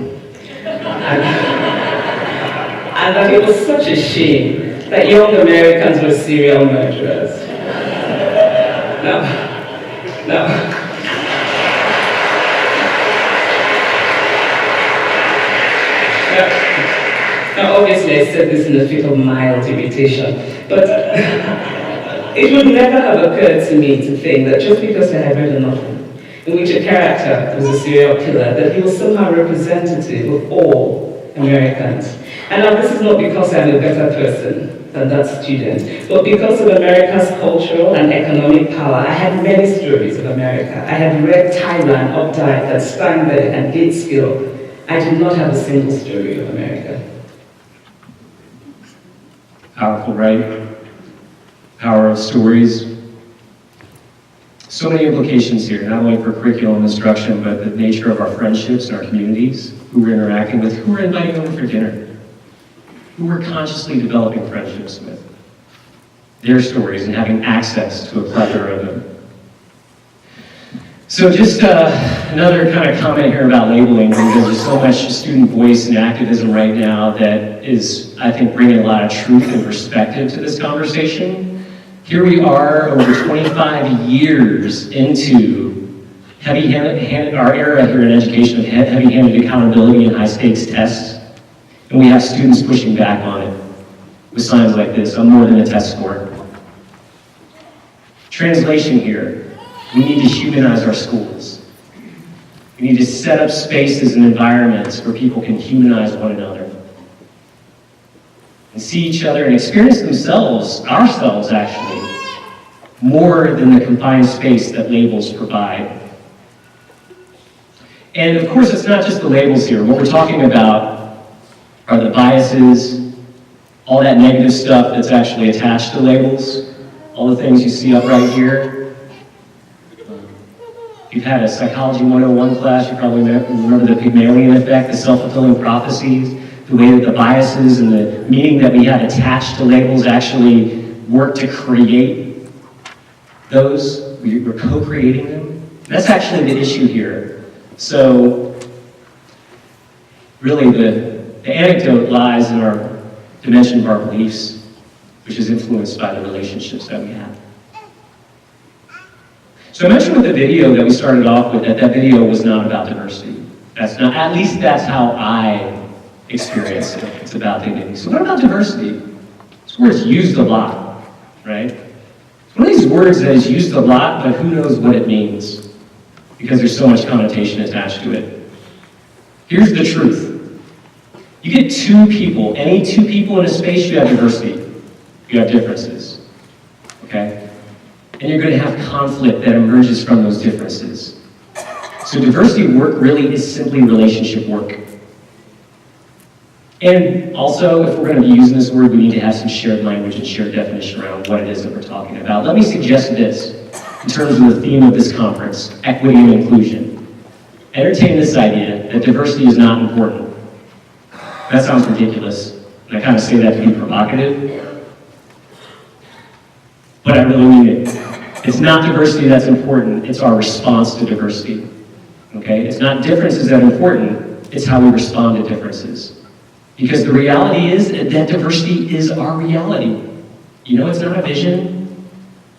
And that it was such a shame that young Americans were serial murderers. Now, Now, obviously, I said this in a fit of mild irritation, but it would never have occurred to me to think that just because I had read a novel in which a character was a serial killer, that he was somehow representative of all Americans. And now, this is not because I'm a better person than that student, but because of America's cultural and economic power. I had many stories of America. I had read Tyran, Updike, and Steinbeck, and Gateskill. I did not have a single story of America. Powerful, right? Power of stories. So many implications here, not only for curriculum instruction, but the nature of our friendships and our communities, who we're interacting with, who we're inviting over for dinner, who we're consciously developing friendships with, their stories, and having access to a plethora of them. So just another kind of comment here about labeling, because there's so much student voice and activism right now that is, I think, bringing a lot of truth and perspective to this conversation. Here we are over 25 years into our era here in education of heavy-handed accountability and high-stakes tests, and we have students pushing back on it with signs like this: I'm more than a test score. Translation here. We need to humanize our schools. We need to set up spaces and environments where people can humanize one another and see each other and experience ourselves actually, more than the confined space that labels provide. And of course, it's not just the labels here. What we're talking about are the biases, all that negative stuff that's actually attached to labels, all the things you see up right here. If you've had a Psychology 101 class, you probably remember the Pygmalion effect, the self-fulfilling prophecies, the way that the biases and the meaning that we had attached to labels actually work to create those. We're co-creating them. That's actually the issue here. So really the anecdote lies in our dimension of our beliefs, which is influenced by the relationships that we have. So I mentioned with the video that we started off with that video was not about diversity. At least that's how I experience it. It's about dignity. So what about diversity? This word's used a lot, right? It's one of these words that is used a lot, but who knows what it means, because there's so much connotation attached to it. Here's the truth. You get any two people in a space, you have diversity. You have differences, okay? And you're going to have conflict that emerges from those differences. So diversity work really is simply relationship work. And also, if we're going to be using this word, we need to have some shared language and shared definition around what it is that we're talking about. Let me suggest this in terms of the theme of this conference: equity and inclusion. Entertain this idea that diversity is not important. That sounds ridiculous, and I kind of say that to be provocative, but I really mean it. It's not diversity that's important, it's our response to diversity. Okay? It's not differences that are important, it's how we respond to differences. Because the reality is that diversity is our reality. You know, it's not a vision,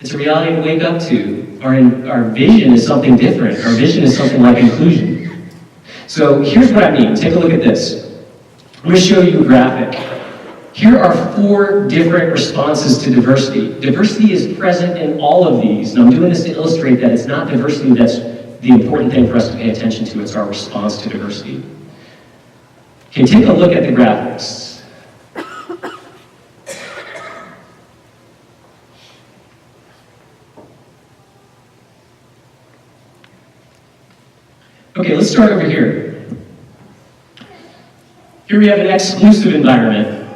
it's a reality to wake up to. Our vision is something different. Our vision is something like inclusion. So here's what I mean. Take a look at this. I'm going to show you a graphic. Here are 4 different responses to diversity. Diversity is present in all of these, and I'm doing this to illustrate that it's not diversity that's the important thing for us to pay attention to, it's our response to diversity. Okay, take a look at the graphics. Okay, let's start over here. Here we have an exclusive environment.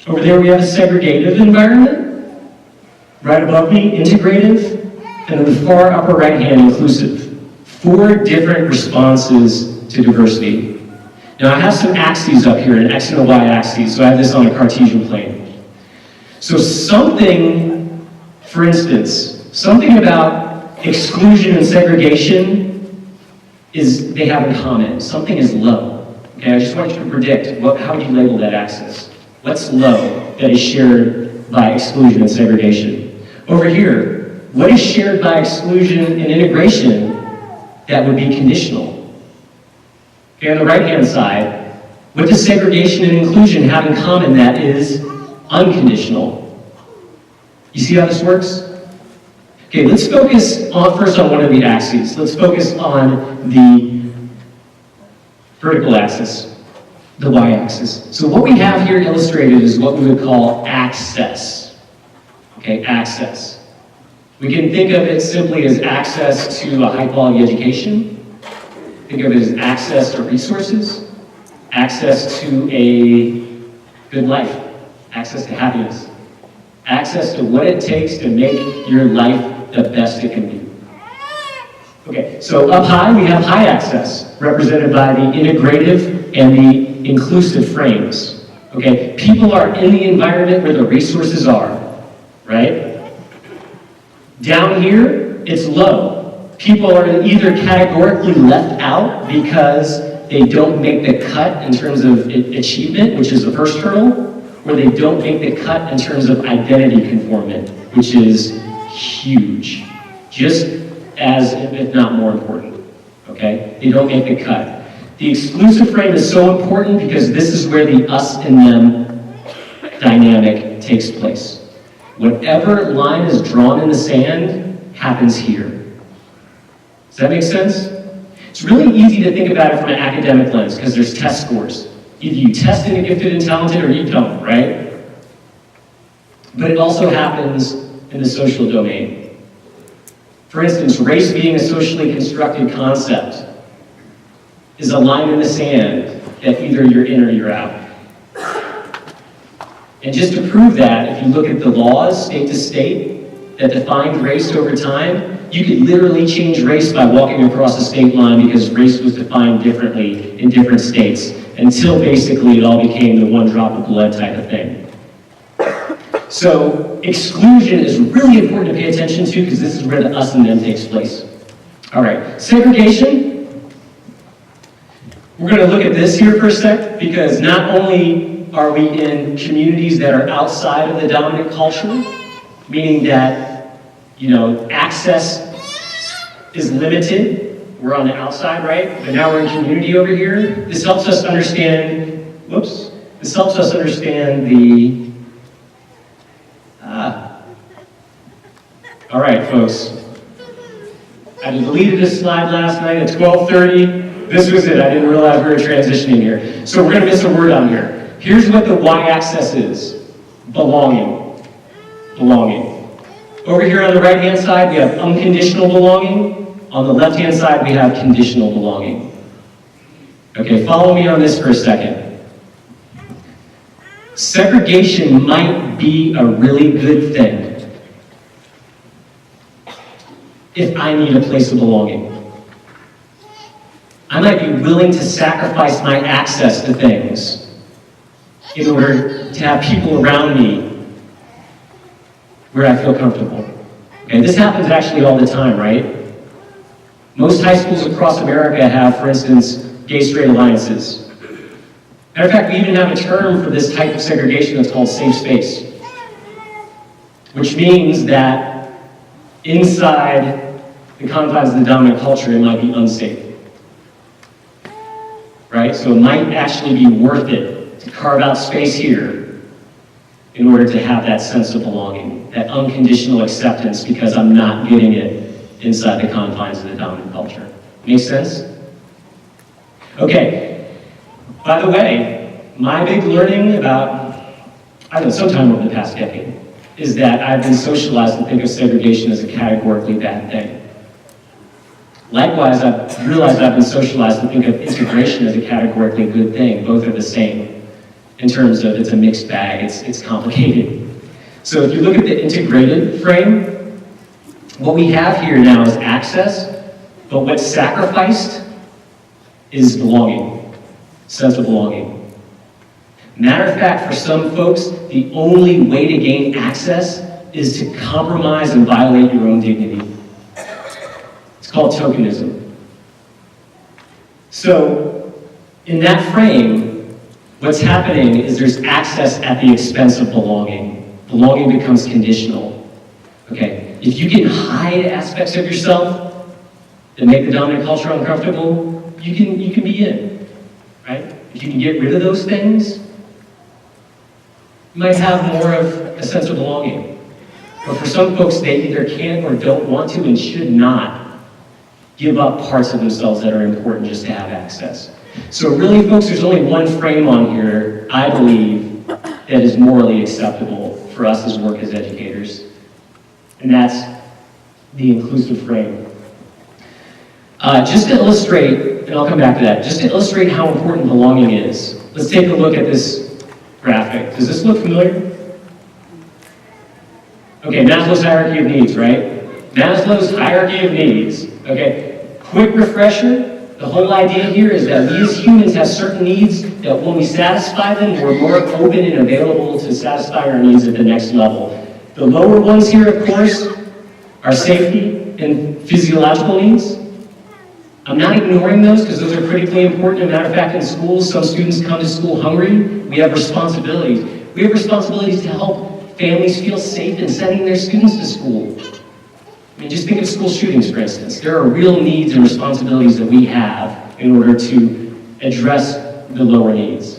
Over there we have a segregative environment. Right above me, integrative. And in the far upper right hand, inclusive. 4 different responses to diversity. Now I have some axes up here, an X and a Y axis, so I have this on a Cartesian plane. So something, for instance, something about exclusion and segregation they have in common. Something is low. Okay, I just want you to predict, how would you label that axis? What's low that is shared by exclusion and segregation? Over here, what is shared by exclusion and integration that would be conditional? Okay, on the right-hand side, What does segregation and inclusion have in common that is unconditional? You see how this works? Okay, let's focus first on one of the axes. Let's focus on the vertical axis, the y-axis. So what we have here illustrated is what we would call access. Okay, access. We can think of it simply as access to a high-quality education. Think of it as access to resources, access to a good life, access to happiness, access to what it takes to make your life the best it can be. Okay, so up high we have high access, represented by the integrative and the inclusive frames. Okay, people are in the environment where the resources are, right? Down here, it's low. People are either categorically left out because they don't make the cut in terms of achievement, which is the first hurdle, or they don't make the cut in terms of identity conformment, which is huge, just as, if not more important, okay? They don't make the cut. The exclusive frame is so important because this is where the us and them dynamic takes place. Whatever line is drawn in the sand happens here. Does that make sense? It's really easy to think about it from an academic lens because there's test scores. Either you test in the gifted and talented or you don't, right? But it also happens in the social domain. For instance, race being a socially constructed concept is a line in the sand that either you're in or you're out. And just to prove that, if you look at the laws, state to state, that defined race over time, you could literally change race by walking across a state line because race was defined differently in different states, until basically it all became the one drop of blood type of thing. So exclusion is really important to pay attention to because this is where the us and them takes place. All right, segregation. We're going to look at this here for a sec because not only are we in communities that are outside of the dominant culture, meaning that, access is limited. We're on the outside, right? But now we're in community over here. This helps us understand, this helps us understand the all right, folks. I deleted this slide last night at 12:30. This was it. I didn't realize we were transitioning here. So we're going to miss a word on here. Here's what the y-axis is. Belonging. Belonging. Over here on the right-hand side, we have unconditional belonging. On the left-hand side, we have conditional belonging. Okay, follow me on this for a second. Segregation might be a really good thing if I need a place of belonging. I might be willing to sacrifice my access to things in order to have people around me where I feel comfortable. Okay, this happens actually all the time, right? Most high schools across America have, for instance, gay-straight alliances. Matter of fact, we even have a term for this type of segregation that's called safe space, which means that inside the confines of the dominant culture, it might be unsafe. Right? So it might actually be worth it to carve out space here in order to have that sense of belonging, that unconditional acceptance because I'm not getting it inside the confines of the dominant culture. Make sense? Okay. By the way, my big learning about, sometime over the past decade, is that I've been socialized to think of segregation as a categorically bad thing. Likewise, I've realized I've been socialized to think of integration as a categorically good thing. Both are the same in terms of it's a mixed bag, it's complicated. So if you look at the integrated frame, what we have here now is access, but what's sacrificed is belonging, sense of belonging. Matter of fact, for some folks, the only way to gain access is to compromise and violate your own dignity. It's called tokenism. So, in that frame, what's happening is there's access at the expense of belonging. Belonging becomes conditional. Okay? If you can hide aspects of yourself that make the dominant culture uncomfortable, you can be in, right? if you can get rid of those things, you might have more of a sense of belonging. But for some folks, they either can't or don't want to and should not give up parts of themselves that are important just to have access. So really, folks, there's only one frame on here, I believe, that is morally acceptable for us as work as educators, and that's the inclusive frame. Just to illustrate, and I'll come back to that, just to illustrate how important belonging is, let's take a look at this graphic. Does this look familiar? Okay, Maslow's hierarchy of needs, right? Maslow's hierarchy of needs, okay? Quick refresher, the whole idea here is that we as humans have certain needs that when we satisfy them, we're more open and available to satisfy our needs at the next level. The lower ones here, of course, are safety and physiological needs. I'm not ignoring those because those are critically important. As a matter of fact, in schools, some students come to school hungry. We have responsibilities. We have responsibilities to help families feel safe in sending their students to school. I mean, just think of school shootings, for instance. There are real needs and responsibilities that we have in order to address the lower needs.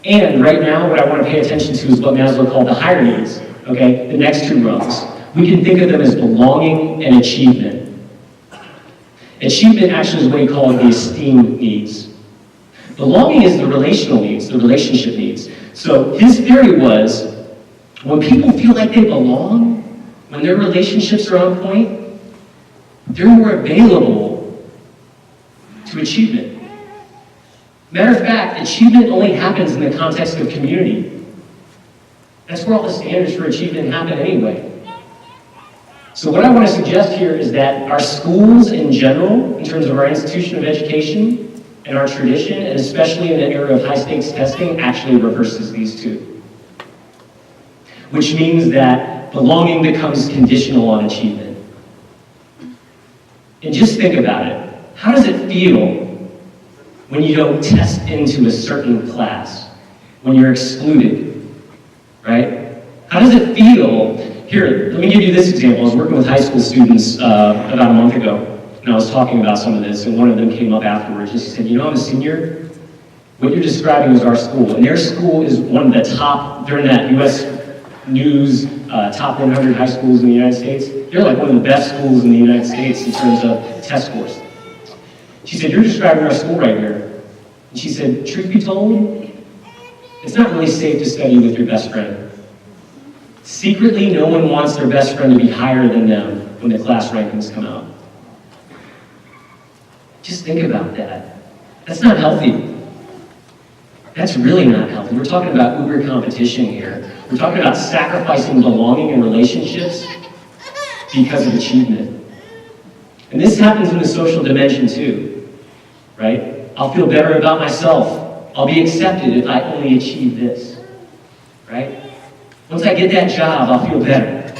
And right now, what I want to pay attention to is what Maslow called the higher needs, okay? The next two rungs. We can think of them as belonging and achievement. Achievement actually is what he called the esteem needs. Belonging is the relational needs, the relationship needs. So his theory was, when people feel like they belong, when their relationships are on point, they're more available to achievement. Matter of fact, achievement only happens in the context of community. That's where all the standards for achievement happen anyway. So what I want to suggest here is that our schools in general, in terms of our institution of education and our tradition, and especially in the area of high-stakes testing, actually reverses these two. Which means that belonging becomes conditional on achievement. And just think about it. How does it feel when you don't test into a certain class, when you're excluded, right? How does it feel? Here, let me give you this example. I was working with high school students about a month ago, and I was talking about some of this, and one of them came up afterwards and she said, you know, I'm a senior. What you're describing is our school, and their school is one of the top, they're in that U.S. News top 100 high schools in the United States. They're like one of the best schools in the United States in terms of test scores. She said, you're describing our school right here. And she said, truth be told, it's not really safe to study with your best friend. Secretly, no one wants their best friend to be higher than them when the class rankings come out. Just think about that. That's not healthy. That's really not healthy. We're talking about uber competition here. We're talking about sacrificing belonging in relationships because of achievement. And this happens in the social dimension too, right? I'll feel better about myself. I'll be accepted if I only achieve this, right? Once I get that job, I'll feel better.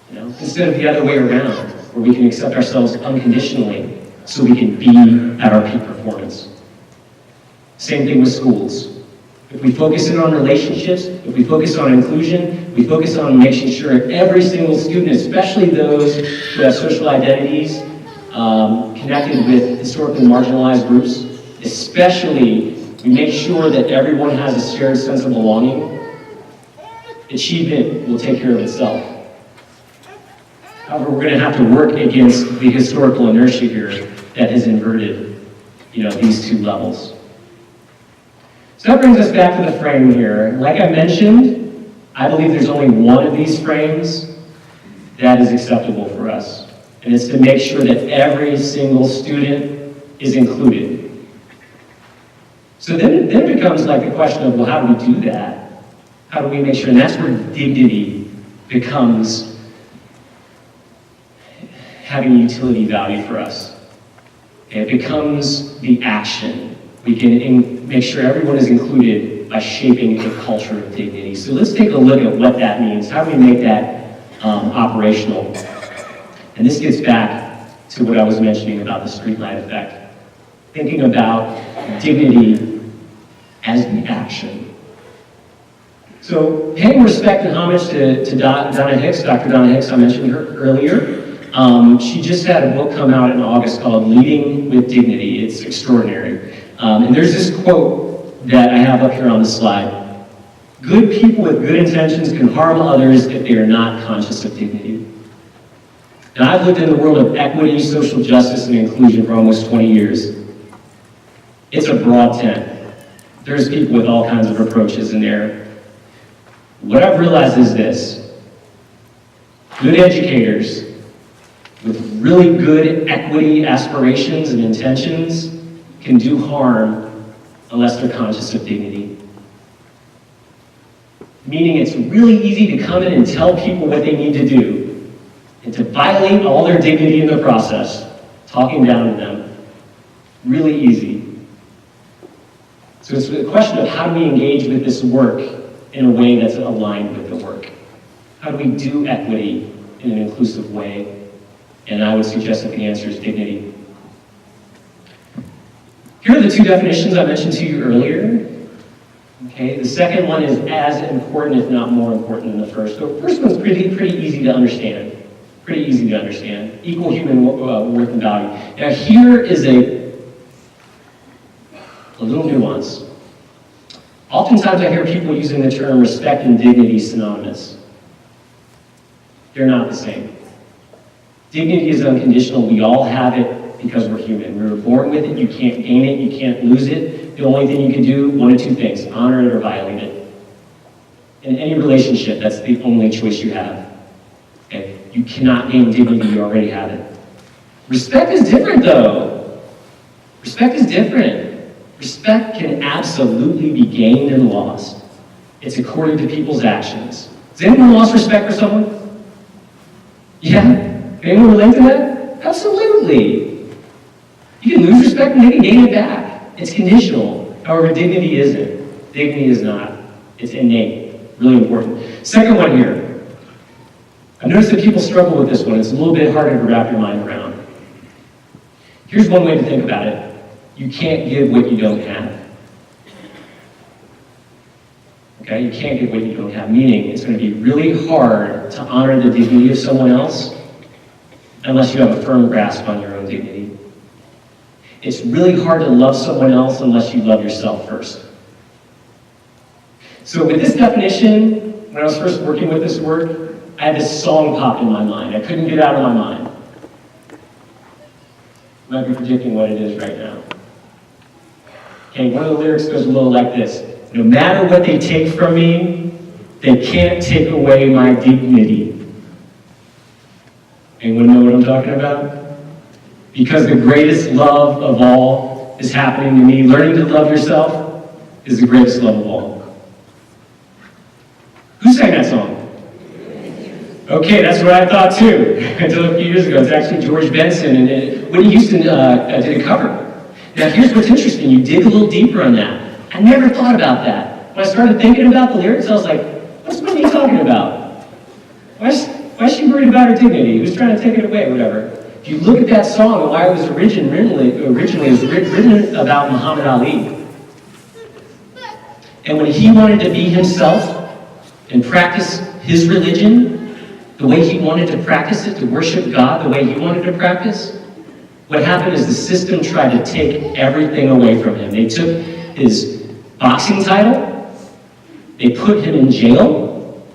You know, instead of the other way around, where we can accept ourselves unconditionally so we can be at our peak performance. Same thing with schools. If we focus in on relationships, if we focus on inclusion, we focus on making sure every single student, especially those who have social identities connected with historically marginalized groups, especially we make sure that everyone has a shared sense of belonging, achievement will take care of itself. However, we're going to have to work against the historical inertia here that has inverted, these two levels. So that brings us back to the frame here. Like I mentioned, I believe there's only one of these frames that is acceptable for us. And it's to make sure that every single student is included. So then it becomes like the question of, well, how do we do that? How do we make sure? And that's where dignity becomes having utility value for us. It becomes the action. We can make sure everyone is included by shaping a culture of dignity. So let's take a look at what that means. How do we make that operational? And this gets back to what I was mentioning about the streetlight effect. Thinking about dignity as the action. So paying respect and homage to Donna Hicks, Dr. Donna Hicks, I mentioned her earlier. She just had a book come out in August called Leading with Dignity. It's extraordinary. And there's this quote that I have up here on the slide. Good people with good intentions can harm others if they are not conscious of dignity. And I've lived in the world of equity, social justice, and inclusion for almost 20 years. It's a broad tent. There's people with all kinds of approaches in there. What I've realized is this: good educators with really good equity aspirations and intentions can do harm unless they're conscious of dignity. Meaning it's really easy to come in and tell people what they need to do and to violate all their dignity in the process, talking down to them. Really easy. So it's a question of how do we engage with this work in a way that's aligned with the work? How do we do equity in an inclusive way? And I would suggest that the answer is dignity. Here are the two definitions I mentioned to you earlier. Okay, the second one is as important, if not more important than the first. The first one's pretty easy to understand. Pretty easy to understand. Equal human worth and value. Now here is a little nuance. Oftentimes I hear people using the term respect and dignity synonymous. They're not the same. Dignity is unconditional. We all have it because we're human. We were born with it. You can't gain it. You can't lose it. The only thing you can do, one of two things: honor it or violate it. In any relationship, that's the only choice you have. Okay? You cannot gain dignity. You already have it. Respect is different, though. Respect is different. Respect can absolutely be gained and lost. It's according to people's actions. Has anyone lost respect for someone? Yeah? Anyone relate to that? Absolutely. You can lose respect and they can gain it back. It's conditional. However, dignity isn't. Dignity is not. It's innate. Really important. Second one here. I've noticed that people struggle with this one. It's a little bit harder to wrap your mind around. Here's one way to think about it. You can't give what you don't have. Okay? You can't give what you don't have. Meaning, it's going to be really hard to honor the dignity of someone else unless you have a firm grasp on your own dignity. It's really hard to love someone else unless you love yourself first. So with this definition, when I was first working with this work, I had this song pop in my mind. I couldn't get it out of my mind. I might be predicting what it is right now. Okay, one of the lyrics goes a little like this: no matter what they take from me, they can't take away my dignity. Anyone know what I'm talking about? Because the greatest love of all is happening to me. Learning to love yourself is the greatest love of all. Who sang that song? Okay, that's what I thought too, until a few years ago. It's actually George Benson, and Whitney Houston did a cover. Now here's what's interesting. You dig a little deeper on that. I never thought about that. When I started thinking about the lyrics, I was like, what's Whitney talking about? Why is she worried about her dignity? Who's trying to take it away, whatever? If you look at that song and why it was originally it was written about Muhammad Ali. And when he wanted to be himself and practice his religion the way he wanted to practice it, to worship God the way he wanted to practice, what happened is the system tried to take everything away from him. They took his boxing title, they put him in jail,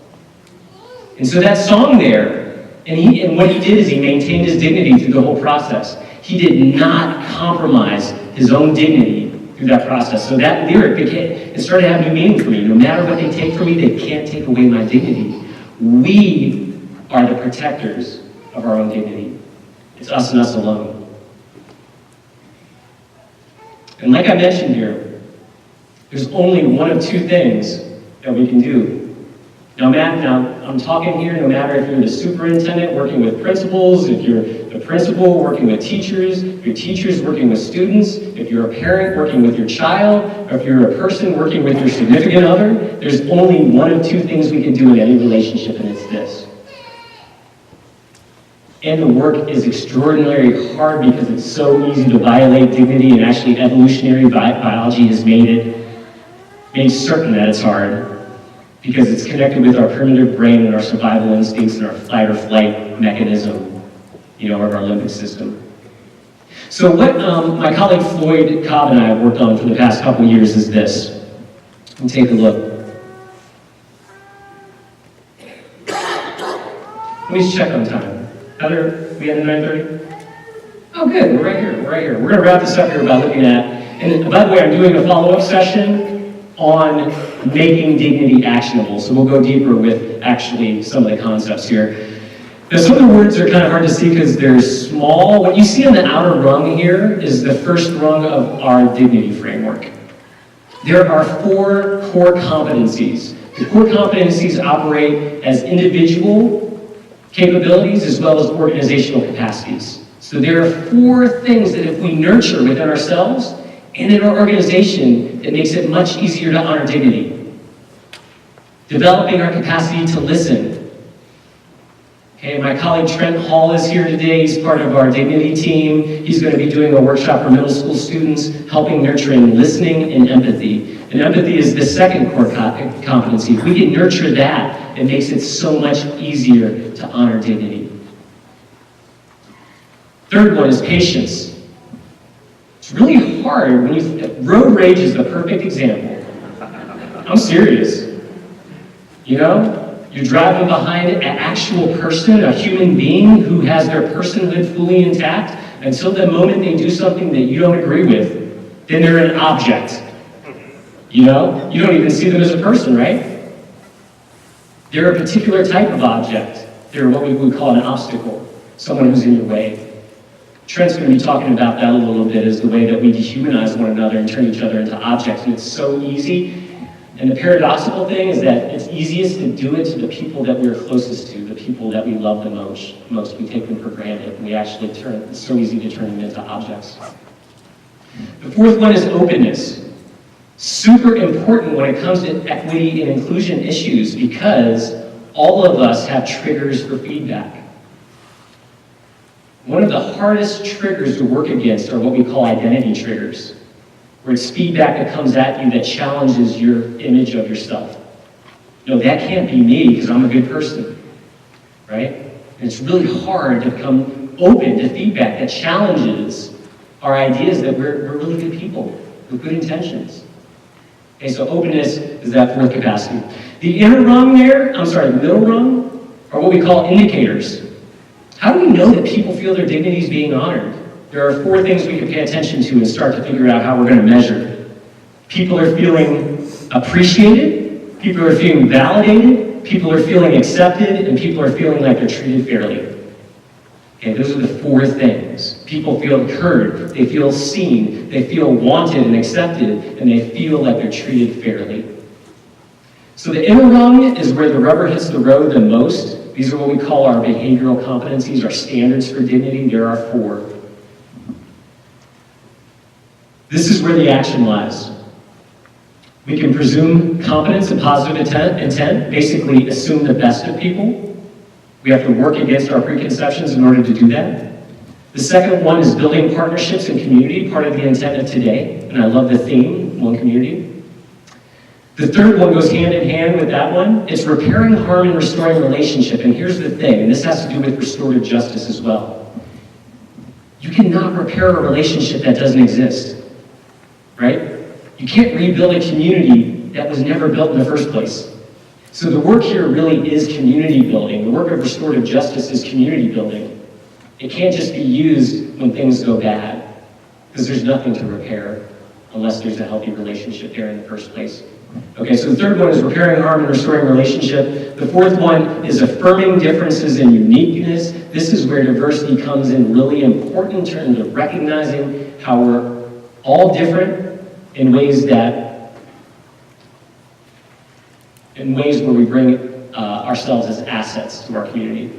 and so that song there, and what he did is he maintained his dignity through the whole process. He did not compromise his own dignity through that process. So that lyric it started having new meaning for me. No matter what they take from me, they can't take away my dignity. We are the protectors of our own dignity. It's us and us alone. And like I mentioned here, there's only one of two things that we can do. Now, I'm talking here no matter if you're the superintendent working with principals, if you're the principal working with teachers, if you're teachers working with students, if you're a parent working with your child, or if you're a person working with your significant other, there's only one of two things we can do in any relationship, and it's this. And the work is extraordinarily hard because it's so easy to violate dignity, and actually evolutionary biology has made certain that it's hard, because it's connected with our primitive brain and our survival instincts and our fight or flight mechanism, of our limbic system. So what my colleague Floyd Cobb and I have worked on for the past couple years is this. and take a look. Let me just check on time. Heather, we at 9:30? Oh, good, we're right here. We're gonna wrap this up here by looking at, and by the way, I'm doing a follow-up session on making dignity actionable. So we'll go deeper with actually some of the concepts here. Now, some of the words are kind of hard to see because they're small. What you see on the outer rung here is the first rung of our dignity framework. There are 4 core competencies. The core competencies operate as individual capabilities as well as organizational capacities. So there are 4 things that if we nurture within ourselves and in our organization, it makes it much easier to honor dignity. Developing our capacity to listen. Okay, my colleague Trent Hall is here today. He's part of our dignity team. He's going to be doing a workshop for middle school students, helping nurturing listening and empathy. And empathy is the second core competency. If we can nurture that, it makes it so much easier to honor dignity. Third one is patience. It's really hard when road rage is the perfect example. I'm serious. You know, you're driving behind an actual person, a human being who has their personhood fully intact until the moment they do something that you don't agree with, then they're an object. You know, you don't even see them as a person, right? They're a particular type of object. They're what we would call an obstacle, someone who's in your way. Trent's going to be talking about that a little bit, as the way that we dehumanize one another and turn each other into objects, and it's so easy. And the paradoxical thing is that it's easiest to do it to the people that we're closest to, the people that we love the most. We take them for granted, and we actually it's so easy to turn them into objects. The fourth one is openness. Super important when it comes to equity and inclusion issues, because all of us have triggers for feedback. One of the hardest triggers to work against are what we call identity triggers, where it's feedback that comes at you that challenges your image of yourself. No, that can't be me because I'm a good person, right? And it's really hard to become open to feedback that challenges our ideas that we're really good people with good intentions. Okay, so openness is that fourth capacity. The middle rung, are what we call indicators. How do we know that people feel their dignity is being honored? There are 4 things we can pay attention to and start to figure out how we're going to measure. People are feeling appreciated, people are feeling validated, people are feeling accepted, and people are feeling like they're treated fairly. Okay, those are the 4 things. People feel heard, they feel seen, they feel wanted and accepted, and they feel like they're treated fairly. So the inner rung is where the rubber hits the road the most. These are what we call our behavioral competencies, our standards for dignity. There are 4. This is where the action lies. We can presume competence and positive intent, basically assume the best of people. We have to work against our preconceptions in order to do that. The second one is building partnerships and community, part of the intent of today, and I love the theme, one community. The third one goes hand in hand with that one. It's repairing harm and restoring relationship, and here's the thing, and this has to do with restorative justice as well. You cannot repair a relationship that doesn't exist, right? You can't rebuild a community that was never built in the first place. So the work here really is community building. The work of restorative justice is community building. It can't just be used when things go bad, because there's nothing to repair unless there's a healthy relationship there in the first place. Okay, so the third one is repairing harm and restoring relationship. The fourth one is affirming differences and uniqueness. This is where diversity comes in really important in terms of recognizing how we're all different in ways where we bring ourselves as assets to our community,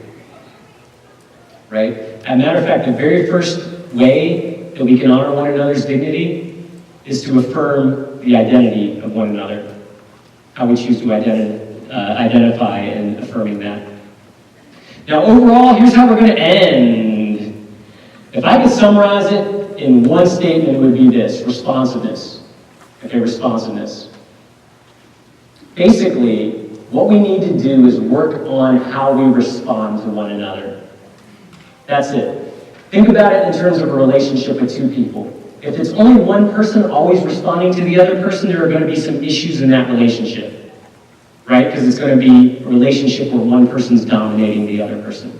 right? As a matter of fact, the very first way that we can honor one another's dignity is to affirm the identity of one another, how we choose to identify and affirming that. Now, overall, here's how we're going to end. If I could summarize it in one statement, it would be this: responsiveness. Okay, responsiveness. Basically, what we need to do is work on how we respond to one another. That's it. Think about it in terms of a relationship with 2 people. If it's only one person always responding to the other person, there are going to be some issues in that relationship, right? Because it's going to be a relationship where one person's dominating the other person.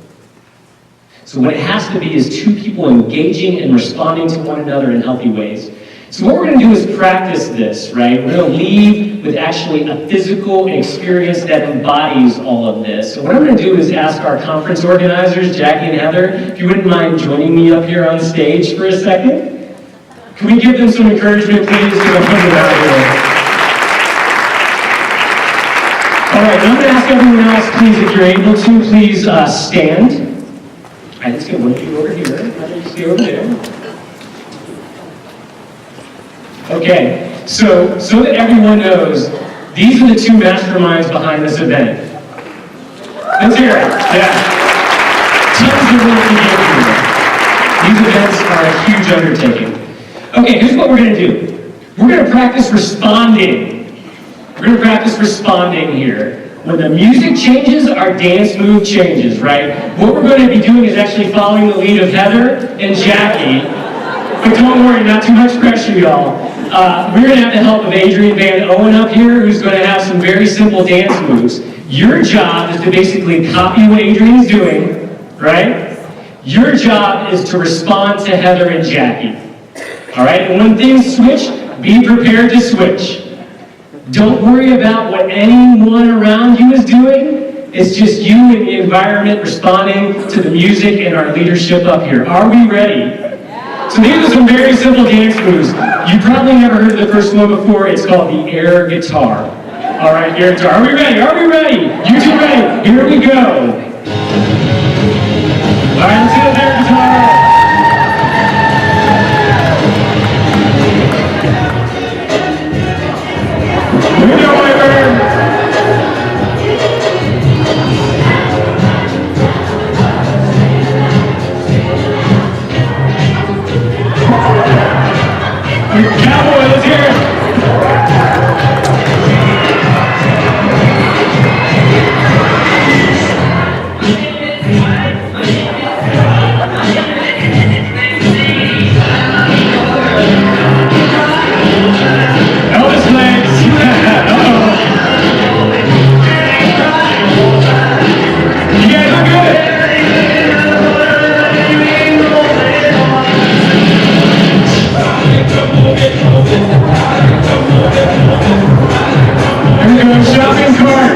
So what it has to be is two people engaging and responding to one another in healthy ways. So what we're going to do is practice this, right? We're going to leave with actually a physical experience that embodies all of this. So what I'm going to do is ask our conference organizers, Jackie and Heather, if you wouldn't mind joining me up here on stage for a second. Can we give them some encouragement, please? Because I'm putting them out here. All right, and I'm going to ask everyone else, please, if you're able to, please stand. All right, let's get one of you over here. Let's stay over there. Okay, so that everyone knows, these are the two masterminds behind this event. Let's hear it. Yeah. Tons of work to get through. These events are a huge undertaking. Okay, here's what we're going to do. We're going to practice responding. We're going to practice responding here. When the music changes, our dance move changes, right? What we're going to be doing is actually following the lead of Heather and Jackie. But don't worry, not too much pressure, y'all. We're going to have the help of Adrian Van Owen up here, who's going to have some very simple dance moves. Your job is to basically copy what Adrian's doing, right? Your job is to respond to Heather and Jackie. All right? And when things switch, be prepared to switch. Don't worry about what anyone around you is doing. It's just you and the environment responding to the music and our leadership up here. Are we ready? So these are some very simple dance moves. You probably never heard of the first one before. It's called the air guitar. All right, air guitar. Are we ready? Are we ready? You two ready? Here we go. All right, let's do the air guitar. Here we go, my friend. Cowboy, let's hear it. Elvis legs. You guys are good. Here we go, shopping cart.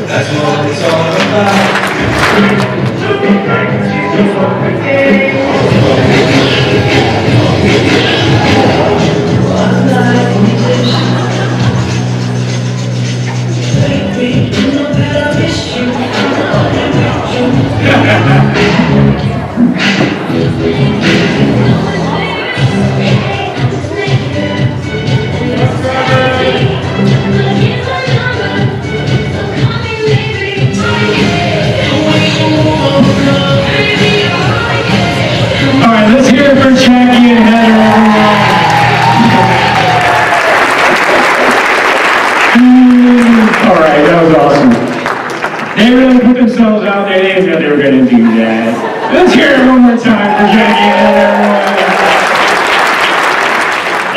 That's what it's all about. All right, let's hear it for Jackie and Heather, everyone. All right, that was awesome. They really put themselves out there. They didn't know they were going to do that. Let's hear it one more time for Jackie and Heather, everyone.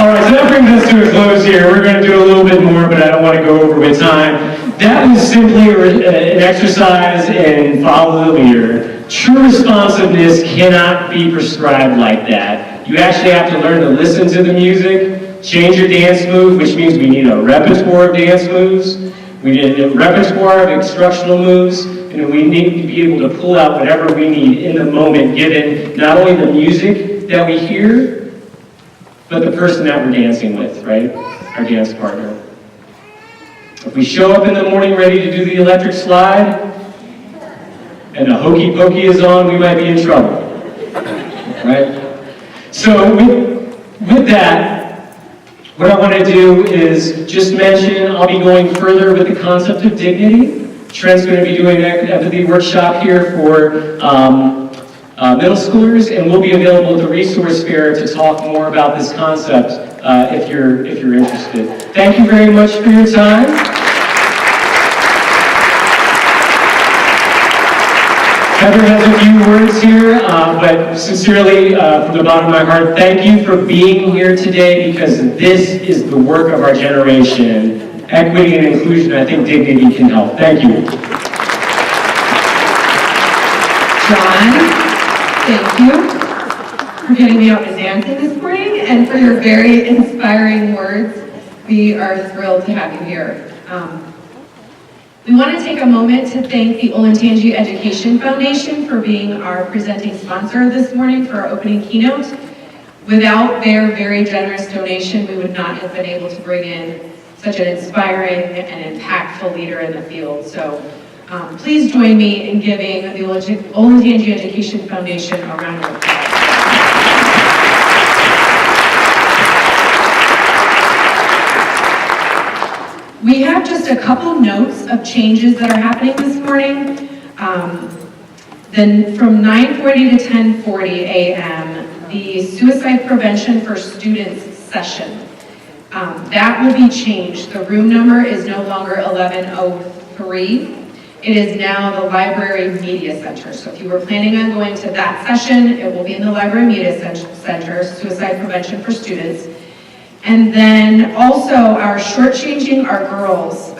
All right, so that brings us to a close here. We're going to do a little bit more, but I don't want to go over with time. That was simply an exercise in follow the leader. True responsiveness cannot be prescribed like that. You actually have to learn to listen to the music, change your dance move, which means we need a repertoire of dance moves. We need a repertoire of instructional moves, and we need to be able to pull out whatever we need in the moment, given not only the music that we hear, but the person that we're dancing with, right? Our dance partner. If we show up in the morning ready to do the electric slide, and the hokey pokey is on, we might be in trouble, right? So with that, what I want to do is just mention, I'll be going further with the concept of dignity. Trent's going to be doing an empathy workshop here for middle schoolers, and we'll be available at the resource fair to talk more about this concept if you're interested. Thank you very much for your time. Heather has a few words here, but sincerely, from the bottom of my heart, thank you for being here today because this is the work of our generation. Equity and inclusion, I think dignity can help. Thank you. John, thank you for getting me out to dancing this morning and for your very inspiring words. We are thrilled to have you here. We want to take a moment to thank the Olentangy Education Foundation for being our presenting sponsor this morning for our opening keynote. Without their very generous donation, we would not have been able to bring in such an inspiring and impactful leader in the field. So please join me in giving the Olentangy Education Foundation a round of applause. We have just a couple notes of changes that are happening this morning. Then from 9:40 to 10:40 a.m., the Suicide Prevention for Students session. That will be changed. The room number is no longer 1103. It is now the Library Media Center. So if you were planning on going to that session, it will be in the Library Media Center, Suicide Prevention for Students. And then also our shortchanging our girls.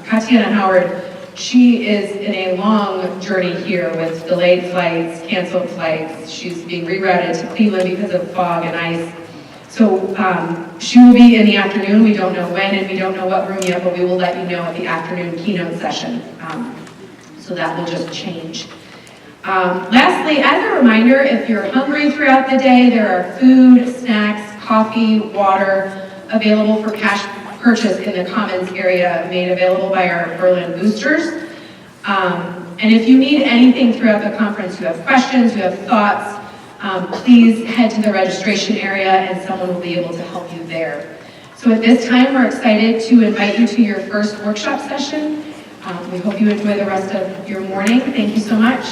Katiana Howard, she is in a long journey here with delayed flights, canceled flights. She's being rerouted to Cleveland because of fog and ice. So she will be in the afternoon. We don't know when and we don't know what room yet, but we will let you know at the afternoon keynote session. So that will just change. Lastly, as a reminder, if you're hungry throughout the day, there are food, snacks, coffee, water available for cash purchase in the Commons area, made available by our Berlin boosters. And if you need anything throughout the conference, you have questions, you have thoughts, please head to the registration area and someone will be able to help you there. So at this time, we're excited to invite you to your first workshop session. We hope you enjoy the rest of your morning. Thank you so much.